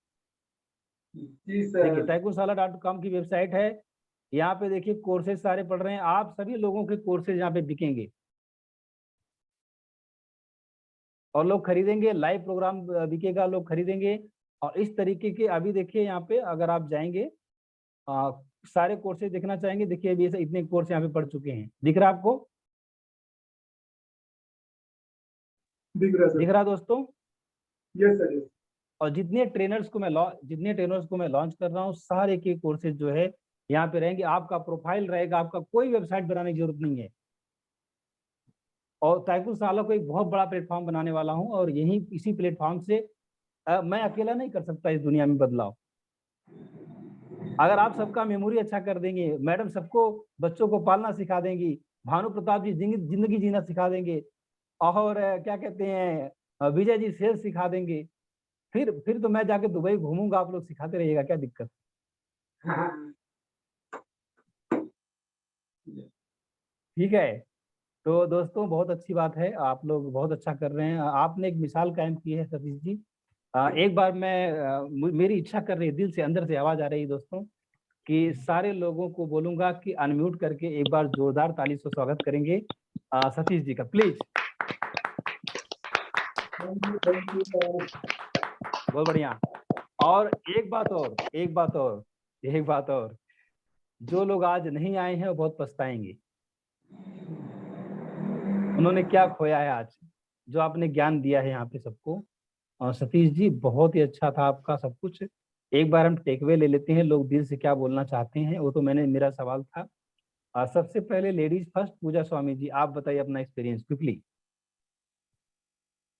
जी सर। देखिए taikusala.com की वेबसाइट है, यहाँ पे देखिए कोर्सेज सारे पढ़ रहे हैं, आप सभी लोगों के कोर्सेज यहाँ पे बिकेंगे और लोग खरीदेंगे, लाइव प्रोग्राम बिकेगा, लोग खरीदेंगे। और इस तरीके के अभी देखिए यहाँ पे अगर आप जाएंगे, सारे कोर्सेज देखना चाहेंगे, देखिए अभी इतने कोर्स यहाँ पे पढ़ चुके हैं, दिख रहा है आपको? दिख रहा दिख रहा दोस्तों? Yes sir. और जितने ट्रेनर्स को मैं लॉन्च कर रहा हूँ, सारे के कोर्सेज जो है यहाँ पे रहेंगे। आपका प्रोफाइल रहेगा, आपका कोई वेबसाइट बनाने की जरूरत नहीं है। और टाइकून साला को एक बहुत बड़ा प्लेटफॉर्म बनाने वाला हूँ, और यही इसी प्लेटफॉर्म से मैं अकेला नहीं कर सकता इस दुनिया में बदलाव। अगर आप सबका मेमोरी अच्छा कर देंगे, मैडम सबको बच्चों को पालना सिखा देंगी, भानु प्रताप जी जिंदगी जीना सिखा देंगे, और क्या कहते हैं विजय जी सेल्स सिखा देंगे, फिर तो मैं जाके दुबई घूमूंगा, आप लोग सिखाते रहिएगा, क्या दिक्कत। ठीक है। तो दोस्तों बहुत अच्छी बात है, आप लोग बहुत अच्छा कर रहे हैं। आपने एक मिसाल कायम की है सतीश जी। एक बार मेरी इच्छा कर रही है, दिल से अंदर से आवाज आ रही है दोस्तों, कि सारे लोगों को बोलूंगा कि अनम्यूट करके एक बार जोरदार ताली से स्वागत करेंगे सतीश जी का, प्लीज। बहुत बढ़िया। और एक बात और, जो लोग आज नहीं आए हैं वो बहुत पछताएंगे। उन्होंने क्या खोया है आज, जो आपने ज्ञान दिया है यहाँ पे सबको। और सतीश जी बहुत ही अच्छा था आपका सब कुछ। एक बार हम टेकवे ले लेते हैं, लोग दिल से क्या बोलना चाहते हैं, वो तो मेरा सवाल था। सबसे पहले लेडीज फर्स्ट, पूजा स्वामी जी, आप बताइए अपना एक्सपीरियंस क्विकली।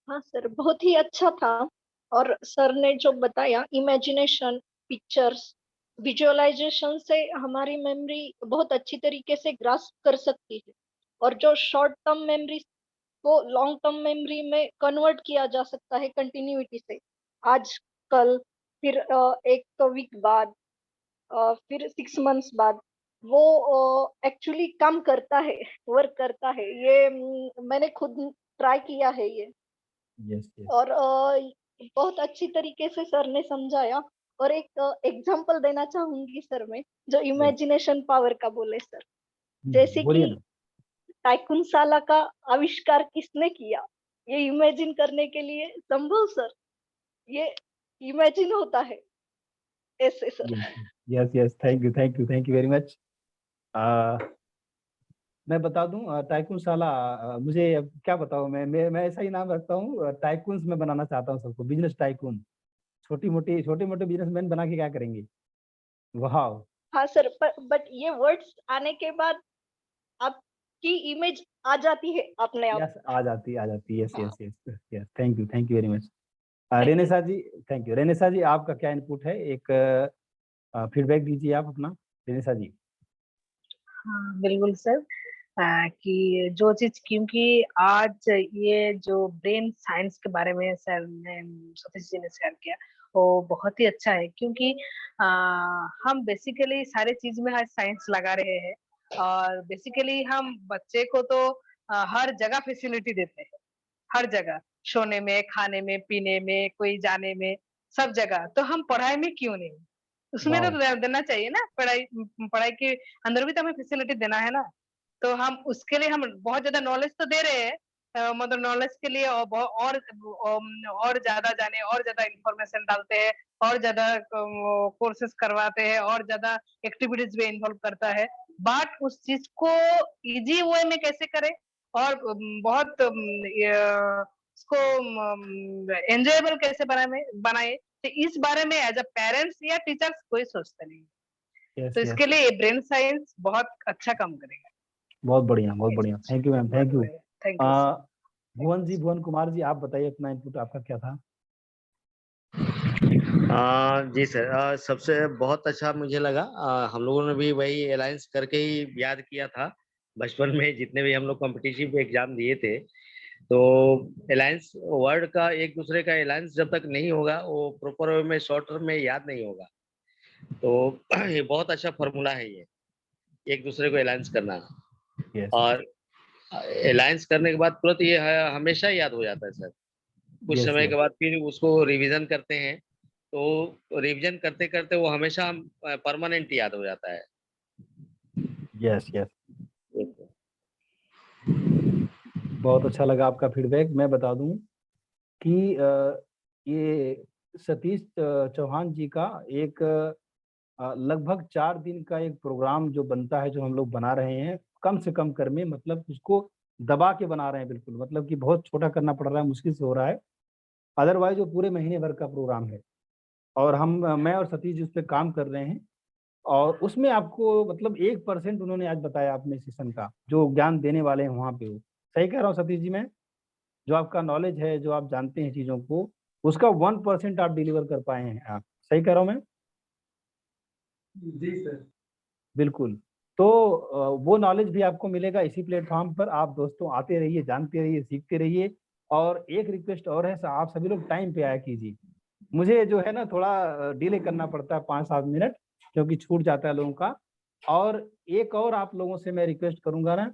हाँ सर, बहुत ही अच्छा था। और सर ने जो बताया, इमेजिनेशन, पिक्चर्स, विजुअलाइजेशन से हमारी मेमोरी बहुत अच्छी तरीके से ग्रास्प कर सकती है, और जो शॉर्ट टर्म मेमोरी को लॉन्ग टर्म मेमोरी में कन्वर्ट किया जा सकता है कंटिन्यूटी से। आज, कल, फिर एक वीक बाद, फिर 6 मंथ्स बाद, वो एक्चुअली काम करता है, वर्क करता है। ये मैंने खुद ट्राई किया है ये। Yes yes. और बहुत अच्छी तरीके से सर ने समझाया। और एक एग्जांपल देना चाहूंगी सर मैं, जो इमेजिनेशन पावर का बोले सर। जैसे बोलिए कि ना। टाइकून साला का आविष्कार किसने किया, ये इमेजिन करने के लिए संभव सर, ये इमेजिन होता है ऐसे sir. Yes yes, thank you very much. मैं बता दूं टाइकून साला, मुझे अब क्या बताऊं, मैं ऐसा ही नाम रखता हूँ, टाइकून्स में बनाना चाहता हूँ सबको, बिजनेस टाइकून। छोटे मोटे बिजनेसमैन बना के क्या करेंगे। वाह। हाँ सर, बट ये वर्ड्स आने के बाद आपकी इमेज आ जाती है अपने आप। यस, आ जाती यस हाँ, yes yes yes, thank you very much. Thank you. Renesa ji, thank you. Renesa ji, आपका क्या इनपुट है, एक फीडबैक दीजिए आप अपना, रेनेसा जी। हाँ बिल्कुल सर। कि जो चीज, क्योंकि आज ये जो ब्रेन साइंस के बारे में सर ने, सतीश जी ने शेयर किया, वो बहुत ही अच्छा है। क्योंकि हम बेसिकली सारे चीज में आज साइंस लगा रहे हैं, और बेसिकली हम बच्चे को तो हर जगह फैसिलिटी देते हैं, हर जगह, सोने में, खाने में, पीने में, कोई जाने में, सब जगह। तो हम पढ़ाई में क्यों नहीं, उसमें तो वाह। देना चाहिए ना। पढ़ाई पढ़ाई के अंदर भी तो हमें फैसिलिटी देना है ना। तो हम उसके लिए हम बहुत ज्यादा नॉलेज तो दे रहे हैं, मतलब नॉलेज के लिए, और ज्यादा जाने, और ज्यादा इंफॉर्मेशन डालते हैं, और ज्यादा कोर्सेज करवाते हैं, और ज्यादा एक्टिविटीज में इन्वॉल्व करता है। बट उस चीज को इजी वे में कैसे करें, और बहुत इसको एंजॉयबल कैसे बनाए, तो इस बारे में एज अ पेरेंट्स या टीचर्स कोई सोचते नहीं। यस तो यस, इसके लिए ब्रेन साइंस बहुत अच्छा काम करेगा। बहुत बढ़िया, thank you ma'am, thank you. Thank you sir. Bhuvan ji, Bhuvan Kumar ji, आप बताइए अपना इनपुट, आपका क्या था। जी सर, सबसे बहुत अच्छा मुझे लगा। हम लोगों ने भी वही अलायंस करके ही याद किया था बचपन में, जितने भी हम लोग कॉम्पिटिटिव एग्जाम दिए थे। तो अलायंस वर्ड का, एक दूसरे का अलायंस जब तक नहीं होगा, वो प्रॉपर वे में शॉर्ट टर्म में याद नहीं होगा। तो ये बहुत अच्छा फॉर्मूला है ये, एक दूसरे को अलायंस करना। यस और अलायंस करने के बाद तुरंत ये हमेशा याद हो जाता है सर। कुछ यस समय यस के बाद फिर उसको रिवीजन करते हैं, तो रिवीजन करते करते वो हमेशा परमानेंट याद हो जाता है। यस यस, बहुत अच्छा लगा आपका फीडबैक। मैं बता दूं कि ये सतीश चौहान जी का एक लगभग 4 दिन का एक प्रोग्राम जो बनता है, जो हम लोग बना रहे हैं कम से कम कर में, मतलब उसको दबा के बना रहे हैं बिल्कुल, मतलब कि बहुत छोटा करना पड़ रहा है, मुश्किल से हो रहा है। अदरवाइज वो पूरे महीने भर का प्रोग्राम है और मैं और सतीश जी उस पर काम कर रहे हैं। और उसमें आपको मतलब 1% उन्होंने आज बताया अपने सेशन का, जो ज्ञान देने वाले हैं वहाँ पे। वो सही कह रहा हूँ सतीश जी? मैं जो आपका नॉलेज है, जो आप जानते हैं चीज़ों को, उसका 1% आप डिलीवर कर पाए हैं आप। सही कह रहा हूँ मैं? जी सर। बिल्कुल। तो वो नॉलेज भी आपको मिलेगा इसी प्लेटफॉर्म पर। आप दोस्तों आते रहिए, जानते रहिए, सीखते रहिए। और एक रिक्वेस्ट और है, आप सभी लोग टाइम पे आया कीजिए। मुझे जो है ना थोड़ा डिले करना पड़ता है 5-7 मिनट, क्योंकि छूट जाता है लोगों का। और एक और आप लोगों से मैं रिक्वेस्ट करूंगा ना,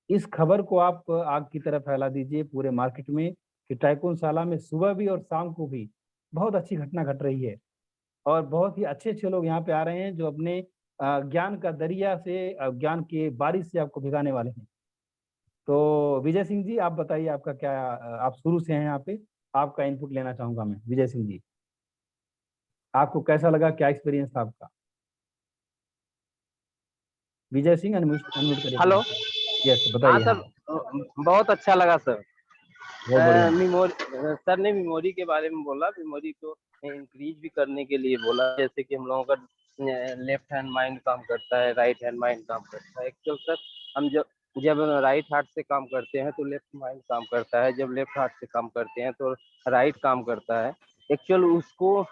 इस खबर को आप आग की तरह फैला दीजिए पूरे मार्केट में कि टाइकुनशाला में सुबह भी और शाम को भी बहुत अच्छी घटना घट रही है। और बहुत ही अच्छे अच्छे लोग यहाँ पे आ रहे हैं जो अपने ज्ञान का दरिया से, ज्ञान के बारिश से आपको भिगाने वाले हैं। तो विजय सिंह जी, आप बताइए आपका क्या, आप शुरू से हैं यहाँ पे, आपका इनपुट लेना चाहूंगा मैं। विजय सिंह जी, आपको कैसा लगा, क्या एक्सपीरियंस था आपका? विजय सिंह, अनम्यूट अनम्यूट करिए अपने हेलो। आप को। यस, हाँ बताइए। सर, हाँ, बहुत अच्छा लगा सर। बहुत बढ़िया। मेमोरी, सर ने मेमोरी के बारे में बोला, मेमोरी को इंक्रीज भी करने के लिए बोला। जैसे कि हम लोगों का लेफ्ट हैंड माइंड काम करता है, राइट हैंड माइंड काम करता है। एक्चुअल सर, हम जब जब राइट हाथ से काम करते हैं तो लेफ्ट माइंड काम करता है, जब लेफ्ट हाथ से काम करते हैं तो राइट काम करता है। एक्चुअल उसको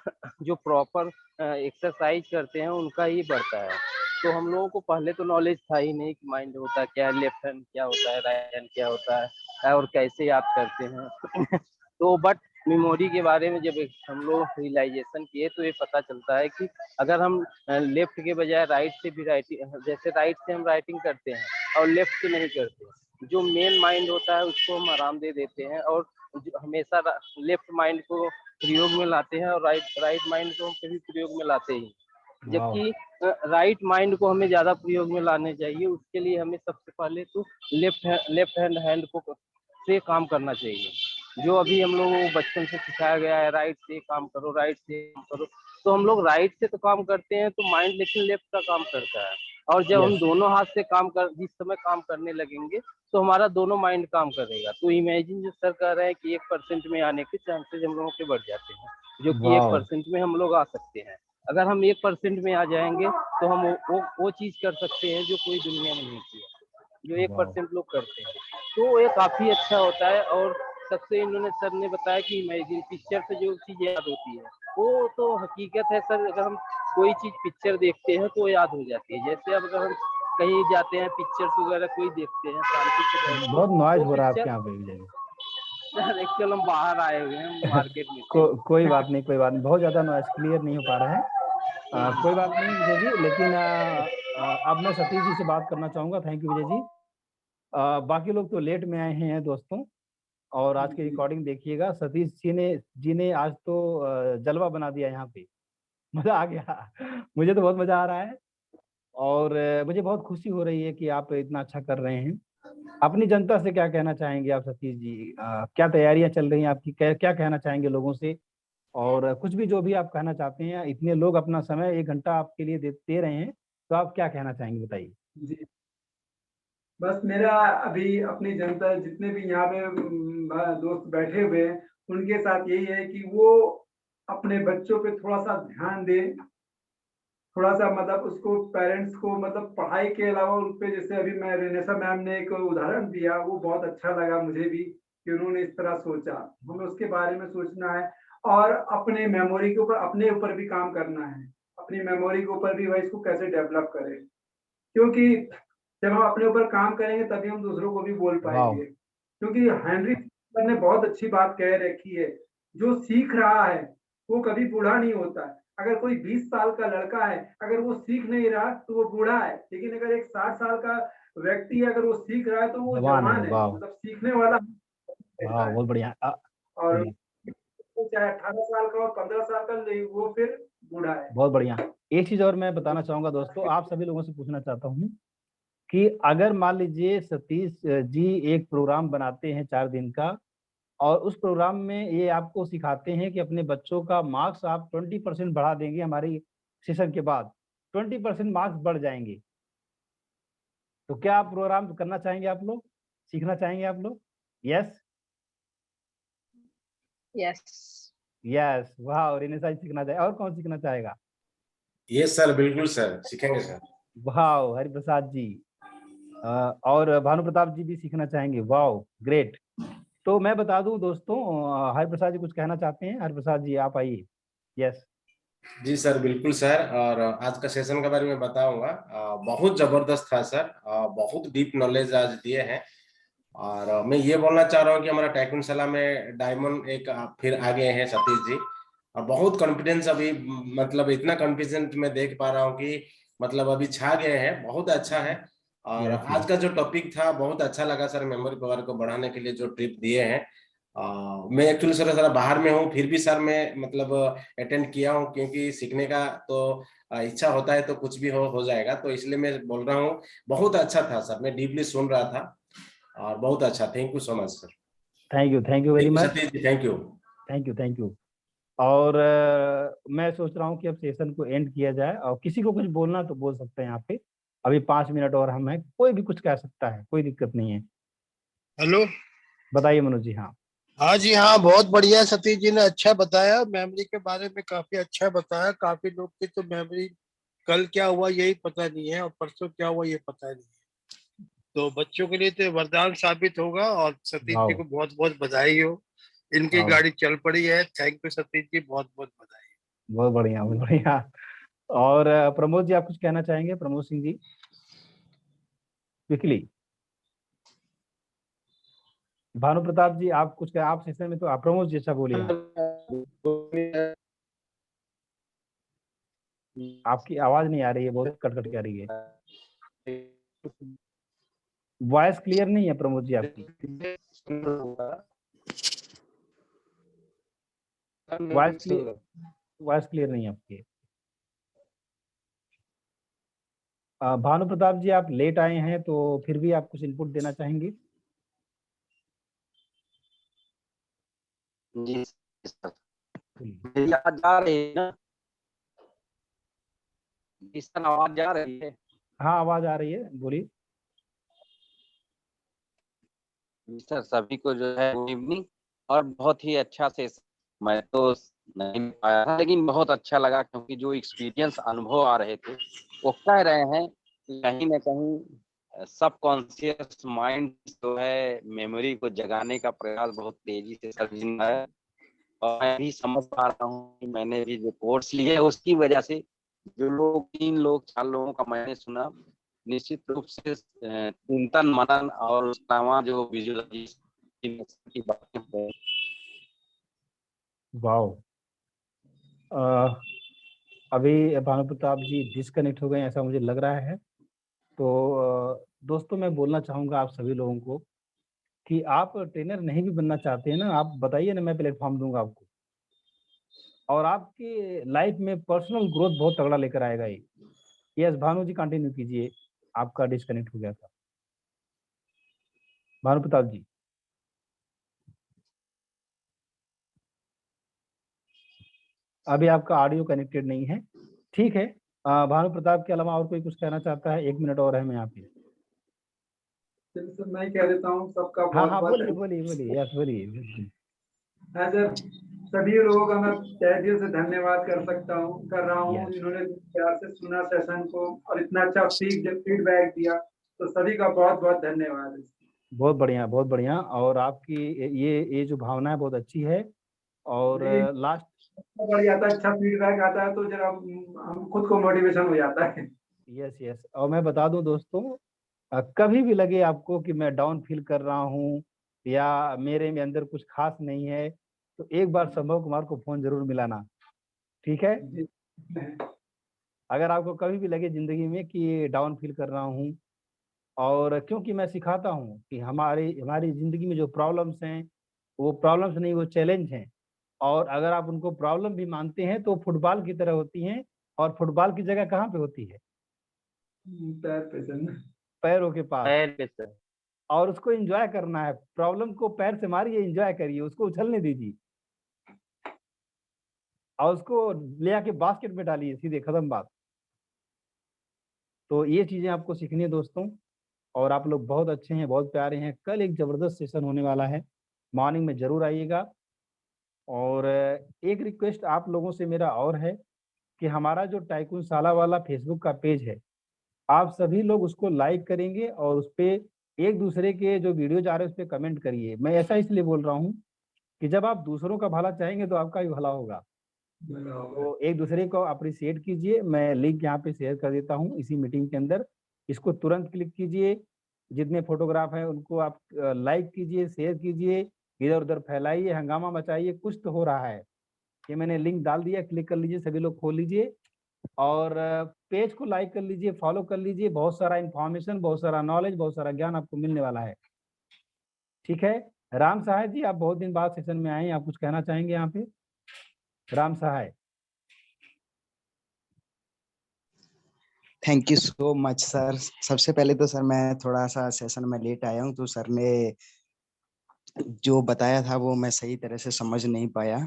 जो प्रॉपर एक्सरसाइज करते हैं उनका ही बढ़ता है। तो हम लोगों को पहले तो नॉलेज था ही नहीं कि माइंड होता क्या है, लेफ्ट हैंड क्या होता है, राइट हैंड क्या होता है और कैसे याद करते हैं। तो बट मेमोरी के बारे में जब हम लोग रियलाइजेशन किए तो ये पता चलता है कि अगर हम लेफ्ट के बजाय राइट से भी राइटिंग, जैसे राइट से हम राइटिंग करते हैं और लेफ्ट से नहीं करते, जो मेन माइंड होता है उसको हम आराम दे देते हैं और हमेशा लेफ्ट माइंड को प्रयोग में लाते हैं और राइट माइंड को हम कभी प्रयोग में लाते ही। वाह। जबकि राइट माइंड को हमें ज्यादा प्रयोग में लाने चाहिए। उसके लिए हमें सबसे पहले तो लेफ्ट हैंड को से काम करना चाहिए। जो अभी हम लोगों को बचपन से सिखाया गया है राइट से काम करो, राइट से काम करो, तो हम लोग राइट से तो काम करते हैं तो माइंड लेकिन लेफ्ट का काम करता है। और जब हम यस। दोनों हाथ से जिस समय काम करने लगेंगे तो हमारा दोनों माइंड काम करेगा। तो इमेजिन जो सर कह रहे हैं कि 1% में आने के चांसेस हम लोगों के बढ़ जाते हैं, जो कि वाह। 1% में हम लोग आ सकते हैं। अगर हम 1% में आ जाएंगे तो हम वो चीज कर सकते हैं जो कोई दुनिया में नहीं किया, जो वाह। 1% लोग करते हैं। तो ये काफी अच्छा होता है। और सबसे इन्होंने सर ने बताया कि इमेजिन पिक्चर से जो चीज याद होती है वो तो हकीकत है सर। अगर हम कोई चीज पिक्चर देखते हैं तो याद हो जाती है। जैसे अब अगर हम कहीं जाते हैं पिक्चर्स वगैरह कोई देखते हैं शांति से बैठ के, बहुत नॉइज तो हो रहा है आपके पिक्चर यहाँ पे विजय जी। सर एक्चुअल हम बाहर आए हुए हैं मार्केट में से। कोई बात नहीं, कोई बात नहीं, बहुत ज्यादा नॉइज क्लियर नहीं हो पा रहा है। कोई बात नहीं विजय जी, लेकिन अब मैं सतीश जी से बात करना चाहूंगा। Thank you Vijay ji. बाकी लोग तो लेट में आए हैं दोस्तों, और आज की रिकॉर्डिंग देखिएगा। सतीश जी ने आज तो जलवा बना दिया यहाँ पे। मजा आ गया। मुझे तो बहुत मजा आ रहा है। और मुझे बहुत खुशी हो रही है कि आप इतना अच्छा कर रहे हैं। अपनी जनता से क्या कहना चाहेंगे आप सतीश जी? क्या तैयारियां चल रही हैं आपकी, क्या कहना चाहेंगे लोगों से? और कुछ भी जो भी आप कहना चाहते हैं, इतने लोग अपना समय 1 घंटा आपके लिए दे रहे हैं, तो आप क्या कहना चाहेंगे, बताइए। जी, बस मेरा अभी अपनी जनता जितने भी यहाँ पे दोस्त बैठे हुए हैं उनके साथ यही है कि वो अपने बच्चों पे थोड़ा सा ध्यान दें। थोड़ा सा मतलब उसको पेरेंट्स को मतलब पढ़ाई के अलावा उन पे, जैसे अभी मैं रेनेसा मैम ने एक उदाहरण दिया वो बहुत अच्छा लगा मुझे भी कि उन्होंने इस तरह सोचा। हमें उसके बारे में सोचना है और अपने मेमोरी के ऊपर, अपने ऊपर भी काम करना है। अपनी मेमोरी के ऊपर भी भाई इसको कैसे डेवलप करें, क्योंकि जब हम अपने ऊपर काम करेंगे तभी हम दूसरों को भी बोल वाह। पाएंगे। क्योंकि हेनरी सर ने बहुत अच्छी बात कह रखी है, जो सीख रहा है वो कभी बूढ़ा नहीं होता। अगर कोई 20 साल का लड़का है, अगर वो सीख नहीं रहा तो वो बूढ़ा है। लेकिन अगर एक 60 साल का व्यक्ति है, अगर वो सीख रहा है तो वो जवान है, जवान है, वाह। मतलब सीखने वाला वाह, रहता है। बहुत बढ़िया। और बोलिए। चाहे 18 साल का और 15 साल का नहीं, वो फिर बूढ़ा है। बहुत बढ़िया। एक चीज और मैं बताना चाहूंगा दोस्तों, आप सभी लोगों से पूछना चाहता हूँ कि अगर मान लीजिए सतीश जी एक प्रोग्राम बनाते हैं 4 दिन का, और उस प्रोग्राम में ये आपको सिखाते हैं कि अपने बच्चों का मार्क्स आप 20% बढ़ा देंगे, हमारी सेशन के बाद 20% मार्क्स बढ़ जाएंगे, तो क्या आप प्रोग्राम करना चाहेंगे? आप लोग सीखना चाहेंगे? आप लोग? यस। यस। यस, वाह, रिनेशा जी सीखना चाहे, और कौन सीखना चाहेगा? ये सर, बिल्कुल सर, सीखेंगे सर। वाह, हरिप्रसाद जी, और भानु प्रताप जी भी सीखना चाहेंगे, वाह, ग्रेट। तो मैं बता दूं दोस्तों, हरिप्रसाद जी कुछ कहना चाहते हैं? हरिप्रसाद जी आप आइए। यस। जी सर, बिल्कुल सर। और आज का सेशन के बारे में बताऊंगा। बहुत जबरदस्त था सर। बहुत डीप नॉलेज आज दिए हैं। और मैं ये बोलना चाह रहा हूँ कि हमारा टाइकुंडशाला में डायमंड एक फिर आ गए हैं सतीश जी। और बहुत कॉन्फिडेंस अभी, मतलब इतना कॉन्फिडेंस मैं देख पा रहा हूँ कि मतलब अभी छा गए हैं, बहुत अच्छा है। और यस, आज का जो टॉपिक था बहुत अच्छा लगा सर। मेमोरी पावर को बढ़ाने के लिए जो ट्रिप दिए हैं, मैं एक्चुअली सर जरा बाहर में हूँ, फिर भी सर मैं मतलब अटेंड किया हूँ, क्योंकि सीखने का तो इच्छा होता है तो कुछ भी हो जाएगा, तो इसलिए मैं बोल रहा हूँ। बहुत अच्छा था सर, मैं डीपली सुन रहा था और बहुत अच्छा। Thank you so much sir. Thank you very thank you much. Satish ji, thank you. Thank you. और मैं सोच रहा हूँ कि अब सेशन को एंड किया जाए, और किसी को कुछ बोलना तो बोल सकते हैं यहाँ पे। अभी 5 मिनट और हम हैं, कोई भी कुछ कह सकता है, कोई दिक्कत नहीं है। हेलो। बताइए मनोज जी। हाँ हाँ जी, हाँ, बहुत बढ़िया। सतीश जी ने अच्छा बताया, मेमोरी के बारे में काफी अच्छा बताया। काफी लोग की तो मेमोरी कल क्या हुआ यही पता नहीं है, और परसों क्या हुआ ये पता नहीं है। तो बच्चों के लिए तो वरदान साबित होगा। और सतीश जी वाओ, को बहुत बहुत बधाई हो, इनकी वाओ, गाड़ी चल पड़ी है। थैंक यू सतीश जी, बहुत बहुत बधाई। बहुत बढ़िया, बहुत बढ़िया। और प्रमोद जी आप कुछ कहना चाहेंगे? प्रमोद सिंह जी, क्विकली। भानु प्रताप जी आप कुछ आप सेशन में तो आप, प्रमोद जी अच्छा बोलिए। हाँ, आपकी आवाज नहीं आ रही है, बहुत कट कट के आ रही है। वॉइस क्लियर नहीं है प्रमोद जी आपकी। वॉइस क्लियर नहीं है आपकी। भानु प्रताप जी आप लेट आए हैं, तो फिर भी आप कुछ इनपुट देना चाहेंगे? जी सर, मेरी आवाज जा रही है ना? जी सर, आवाज जा रही है? हाँ आवाज आ रही है, बोलिए। जी सर, सभी को जो है गुड इवनिंग। और बहुत ही अच्छा से, मैं तो नहीं पाया था लेकिन बहुत अच्छा लगा, क्योंकि जो एक्सपीरियंस अनुभव आ रहे थे वो कह रहे हैं कि कहीं ना कहीं सब कॉन्शियस माइंड जो है मेमोरी को जगाने का प्रयास बहुत तेजी से कर रहा है। और मैं भी समझ पा रहा हूँ कि मैंने भी जो कोर्स लिए है उसकी वजह से, जो लोग 3 लोग 4 लोगों का मैंने सुना, निश्चित रूप से चिंतन मनन और उसके अलावा जो विजुअलाइजेशन की बातें हैं। वाओ, अभी भानु प्रताप जी डिस्कनेक्ट हो गए ऐसा मुझे लग रहा है। तो दोस्तों मैं बोलना चाहूंगा आप सभी लोगों को कि आप ट्रेनर नहीं भी बनना चाहते हैं ना, आप बताइए ना, मैं प्लेटफॉर्म दूंगा आपको, और आपके लाइफ में पर्सनल ग्रोथ बहुत तगड़ा लेकर आएगा ये। यस भानु जी कंटिन्यू कीजिए, आपका डिस्कनेक्ट हो गया था। भानु प्रताप जी। अभी आपका ऑडियो कनेक्टेड नहीं है, ठीक है। भानु प्रताप के अलावा और कोई कुछ कहना चाहता है? 1 मिनट और है मैं यहाँ पे। चलिए सर, मैं कह देता हूँ। सबका हाँ बहुत हाँ, बहुत बोलिए बोलिए बोलिए, यस बोलिए बिल्कुल। हाँ सर, सभी लोगों का मैं तहे दिल से धन्यवाद कर रहा हूँ, यस, जिन्होंने प्यार से सुना सेशन को और इतना अच्छा फीडबैक दिया, तो सभी का बहुत बहुत धन्यवाद। बहुत बढ़िया, बहुत बढ़िया। और आपकी ये जो भावना है बहुत अच्छी है। और नहीं, लास्ट। बढ़िया आता है, अच्छा फीडबैक आता है तो जरा हम खुद को मोटिवेशन हो जाता है। यस यस, और मैं बता दूं दोस्तों, कभी भी लगे आपको कि मैं डाउन फील कर रहा हूँ या मेरे में अंदर कुछ खास नहीं है, तो एक बार संभव कुमार को फोन जरूर मिलाना, ठीक है? जी। अगर आपको कभी भी लगे जिंदगी में कि डाउन फील कर रहा हूँ, और क्योंकि मैं सिखाता हूँ कि हमारी हमारी जिंदगी में जो प्रॉब्लम्स हैं वो प्रॉब्लम्स नहीं, वो चैलेंज हैं। और अगर आप उनको प्रॉब्लम भी मानते हैं तो फुटबॉल की तरह होती हैं, और फुटबॉल की जगह कहाँ पे होती है? पैर पे सर। पैरों के पास। पैर पे सर। और उसको एंजॉय करना है, प्रॉब्लम को पैर से मारिए, एंजॉय करिए, उसको उछलने दीजिए, और उसको ले आके बास्केट में डालिए, सीधे खत्म बात। तो ये चीजें आपको सीखनी है दोस्तों। और आप लोग बहुत अच्छे हैं, बहुत प्यारे हैं। कल एक जबरदस्त सेशन होने वाला है, मॉर्निंग में जरूर आइएगा। और एक रिक्वेस्ट आप लोगों से मेरा और है कि हमारा जो टाइकून साला वाला फेसबुक का पेज है, आप सभी लोग उसको लाइक करेंगे और उस पे एक दूसरे के जो वीडियो जा रहे हैं उस पे कमेंट करिए। मैं ऐसा इसलिए बोल रहा हूँ कि जब आप दूसरों का भला चाहेंगे तो आपका भी भला होगा। तो एक दूसरे को अप्रिशिएट कीजिए। मैं लिंक यहाँ पे शेयर कर देता हूँ इसी मीटिंग के अंदर, इसको तुरंत क्लिक कीजिए। जितने फोटोग्राफ हैं उनको आप लाइक कीजिए, शेयर कीजिए, इधर उधर फैलाइए, हंगामा मचाइए। कुछ तो हो रहा है। ये मैंने लिंक डाल दिया, क्लिक कर लीजिए, सभी लोग खोल लीजिए और पेज को लाइक कर लीजिए, फॉलो कर लीजिए। बहुत सारा इंफॉर्मेशन, बहुत सारा नॉलेज, बहुत सारा ज्ञान आपको मिलने वाला है। ठीक है। राम सहाय जी, आप बहुत दिन बाद सेशन में आए हैं, आप कुछ कहना चाहेंगे यहाँ पे? Ram Sahay. Thank you so much sir. सबसे पहले तो सर मैं थोड़ा सा सेशन में लेट आया हूँ, तो सर ने जो बताया था वो मैं सही तरह से समझ नहीं पाया।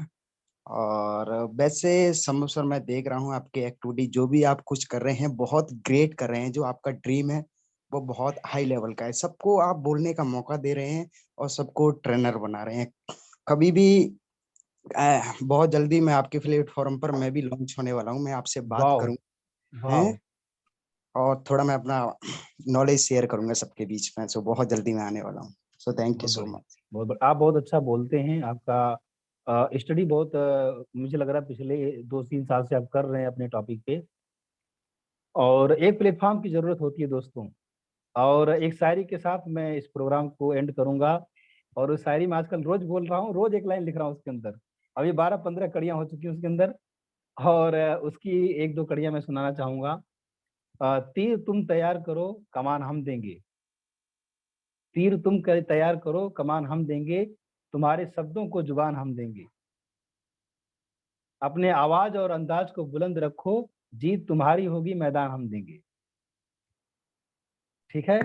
और वैसे समझ सर, मैं देख रहा हूँ आपके एक्टिविटी जो भी आप कुछ कर रहे हैं बहुत ग्रेट कर रहे हैं। जो आपका ड्रीम है वो बहुत हाई लेवल का है। सबको आप बोलने का मौका दे रहे हैं और सबको ट्रेनर बना रहे हैं। कभी भी बहुत जल्दी मैं आपके प्लेटफॉर्म पर मैं भी लॉन्च होने वाला हूँ। मैं आपसे बात वाओ, करूँ वाओ। और थोड़ा मैं अपना नॉलेज शेयर करूंगा सबके बीच में। सो बहुत जल्दी मैं आने वाला हूँ। सो थैंक यू बहुत सो बढ़िया, मच। बहुत बढ़िया। आप बहुत अच्छा बोलते हैं। आपका स्टडी बहुत मुझे लग रहा है पिछले 2-3 साल से आप कर रहे हैं अपने टॉपिक पे। और एक प्लेटफॉर्म की जरूरत होती है दोस्तों। और एक शायरी के साथ मैं इस प्रोग्राम को एंड करूंगा। और उस शायरी में आजकल रोज बोल रहा हूँ, रोज एक लाइन लिख रहा हूँ उसके अंदर। अभी 12-15 कड़ियां हो चुकी हैं उसके अंदर। और उसकी 1-2 कड़ियां मैं सुनाना चाहूंगा। तीर तुम तैयार करो, कमान हम देंगे। तीर तुम तैयार करो, कमान हम देंगे। तुम्हारे शब्दों को जुबान हम देंगे। अपने आवाज और अंदाज को बुलंद रखो, जीत तुम्हारी होगी, मैदान हम देंगे। ठीक है।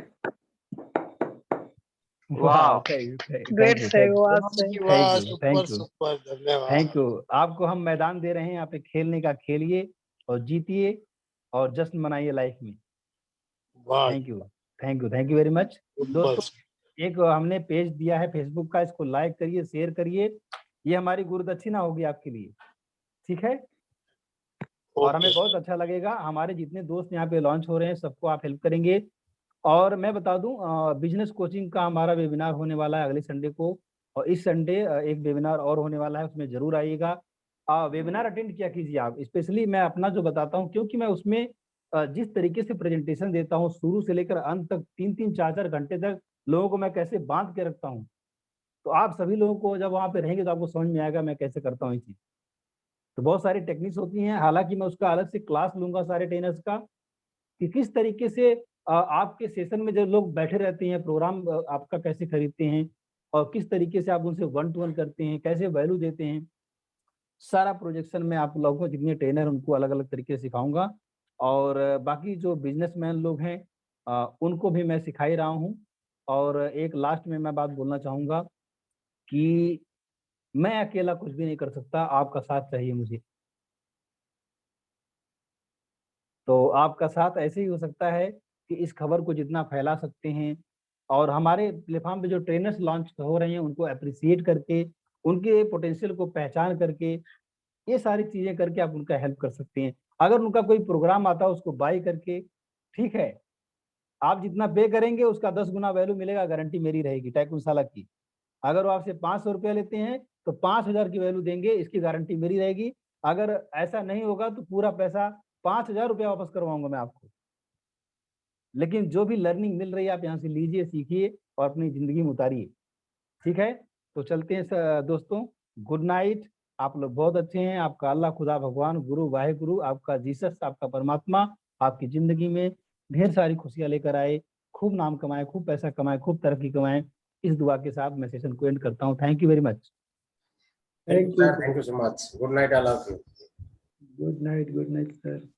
वाह, थैंक ग्रेट यू, से, थैंक वाह यू, से। थैंक वाह, you, super thank you, super, धन्यवाद। Thank you. आपको हम मैदान दे रहे हैं, यहाँ पे खेलने का खेलिए और जीतिए और जश्न मनाइए लाइफ में। वाह, thank you, thank you, thank you very much super. दोस्तों। एक हमने पेज दिया है फेसबुक का, इसको लाइक करिए, शेयर करिए। ये हमारी गुरुदक्षिणा होगी आपके लिए। ठीक है। और हमें ओके। बहुत अच्छा लगेगा, हमारे जितने दोस्त यहाँ पे लॉन्च हो रहे हैं सबको आप हेल्प करेंगे। और मैं बता दूं, बिजनेस कोचिंग का हमारा वेबिनार होने वाला है अगले संडे को। और इस संडे एक वेबिनार और होने वाला है, उसमें जरूर आइएगा। वेबिनार अटेंड किया कीजिए आप। स्पेशली मैं अपना जो बताता हूँ, क्योंकि मैं उसमें जिस तरीके से प्रेजेंटेशन देता हूँ शुरू से लेकर अंत तक, 3-3 4-4 घंटे तक लोगों को मैं कैसे बांध के रखता हूँ। तो आप सभी लोगों को जब वहाँ पे रहेंगे तो आपको समझ में आएगा मैं कैसे करता हूँ ये चीज। तो बहुत सारी टेक्निक्स होती हैं, हालांकि मैं उसका अलग से क्लास लूंगा सारे ट्रेनर्स का, कि किस तरीके से आपके सेशन में जो लोग बैठे रहते हैं, प्रोग्राम आपका कैसे खरीदते हैं और किस तरीके से आप उनसे 1-to-1 करते हैं, कैसे वैल्यू देते हैं। सारा प्रोजेक्शन में आप लोगों को, जितने ट्रेनर उनको अलग अलग तरीके से सिखाऊंगा। और बाकी जो बिजनेसमैन लोग हैं उनको भी मैं सिखा ही रहा हूँ। और एक लास्ट में मैं बात बोलना चाहूंगा कि मैं अकेला कुछ भी नहीं कर सकता, आपका साथ चाहिए मुझे। तो आपका साथ ऐसे ही हो सकता है कि इस खबर को जितना फैला सकते हैं और हमारे प्लेटफॉर्म पे जो ट्रेनर्स लॉन्च हो रहे हैं उनको अप्रिसिएट करके, उनके पोटेंशियल को पहचान करके, ये सारी चीजें करके आप उनका हेल्प कर सकते हैं। अगर उनका कोई प्रोग्राम आता है उसको बाय करके, ठीक है, आप जितना पे करेंगे उसका 10 गुना वैल्यू मिलेगा, गारंटी मेरी रहेगी टाइकून साला की। अगर वो आपसे 500 रुपया लेते हैं तो 5,000 की वैल्यू देंगे, इसकी गारंटी मेरी रहेगी। अगर ऐसा नहीं होगा तो पूरा पैसा 5,000 रुपया वापस करवाऊंगा मैं आपको। लेकिन जो भी लर्निंग मिल रही है आप यहाँ से लीजिए, सीखिए और अपनी जिंदगी में उतारिए। ठीक है। तो चलते हैं दोस्तों, गुड नाइट। आप लोग बहुत अच्छे हैं। आपका अल्लाह खुदा भगवान गुरु वाहेगुरु, आपका जीसस, आपका परमात्मा आपकी जिंदगी में ढेर सारी खुशियां लेकर आए, खूब नाम कमाए, खूब पैसा कमाए, खूब तरक्की कमाए। इस दुआ के साथ मैं सेशन को एंड करता हूँ। Thank you very much. Thank you sir, thank you so much. Good night, I love you. Good night sir.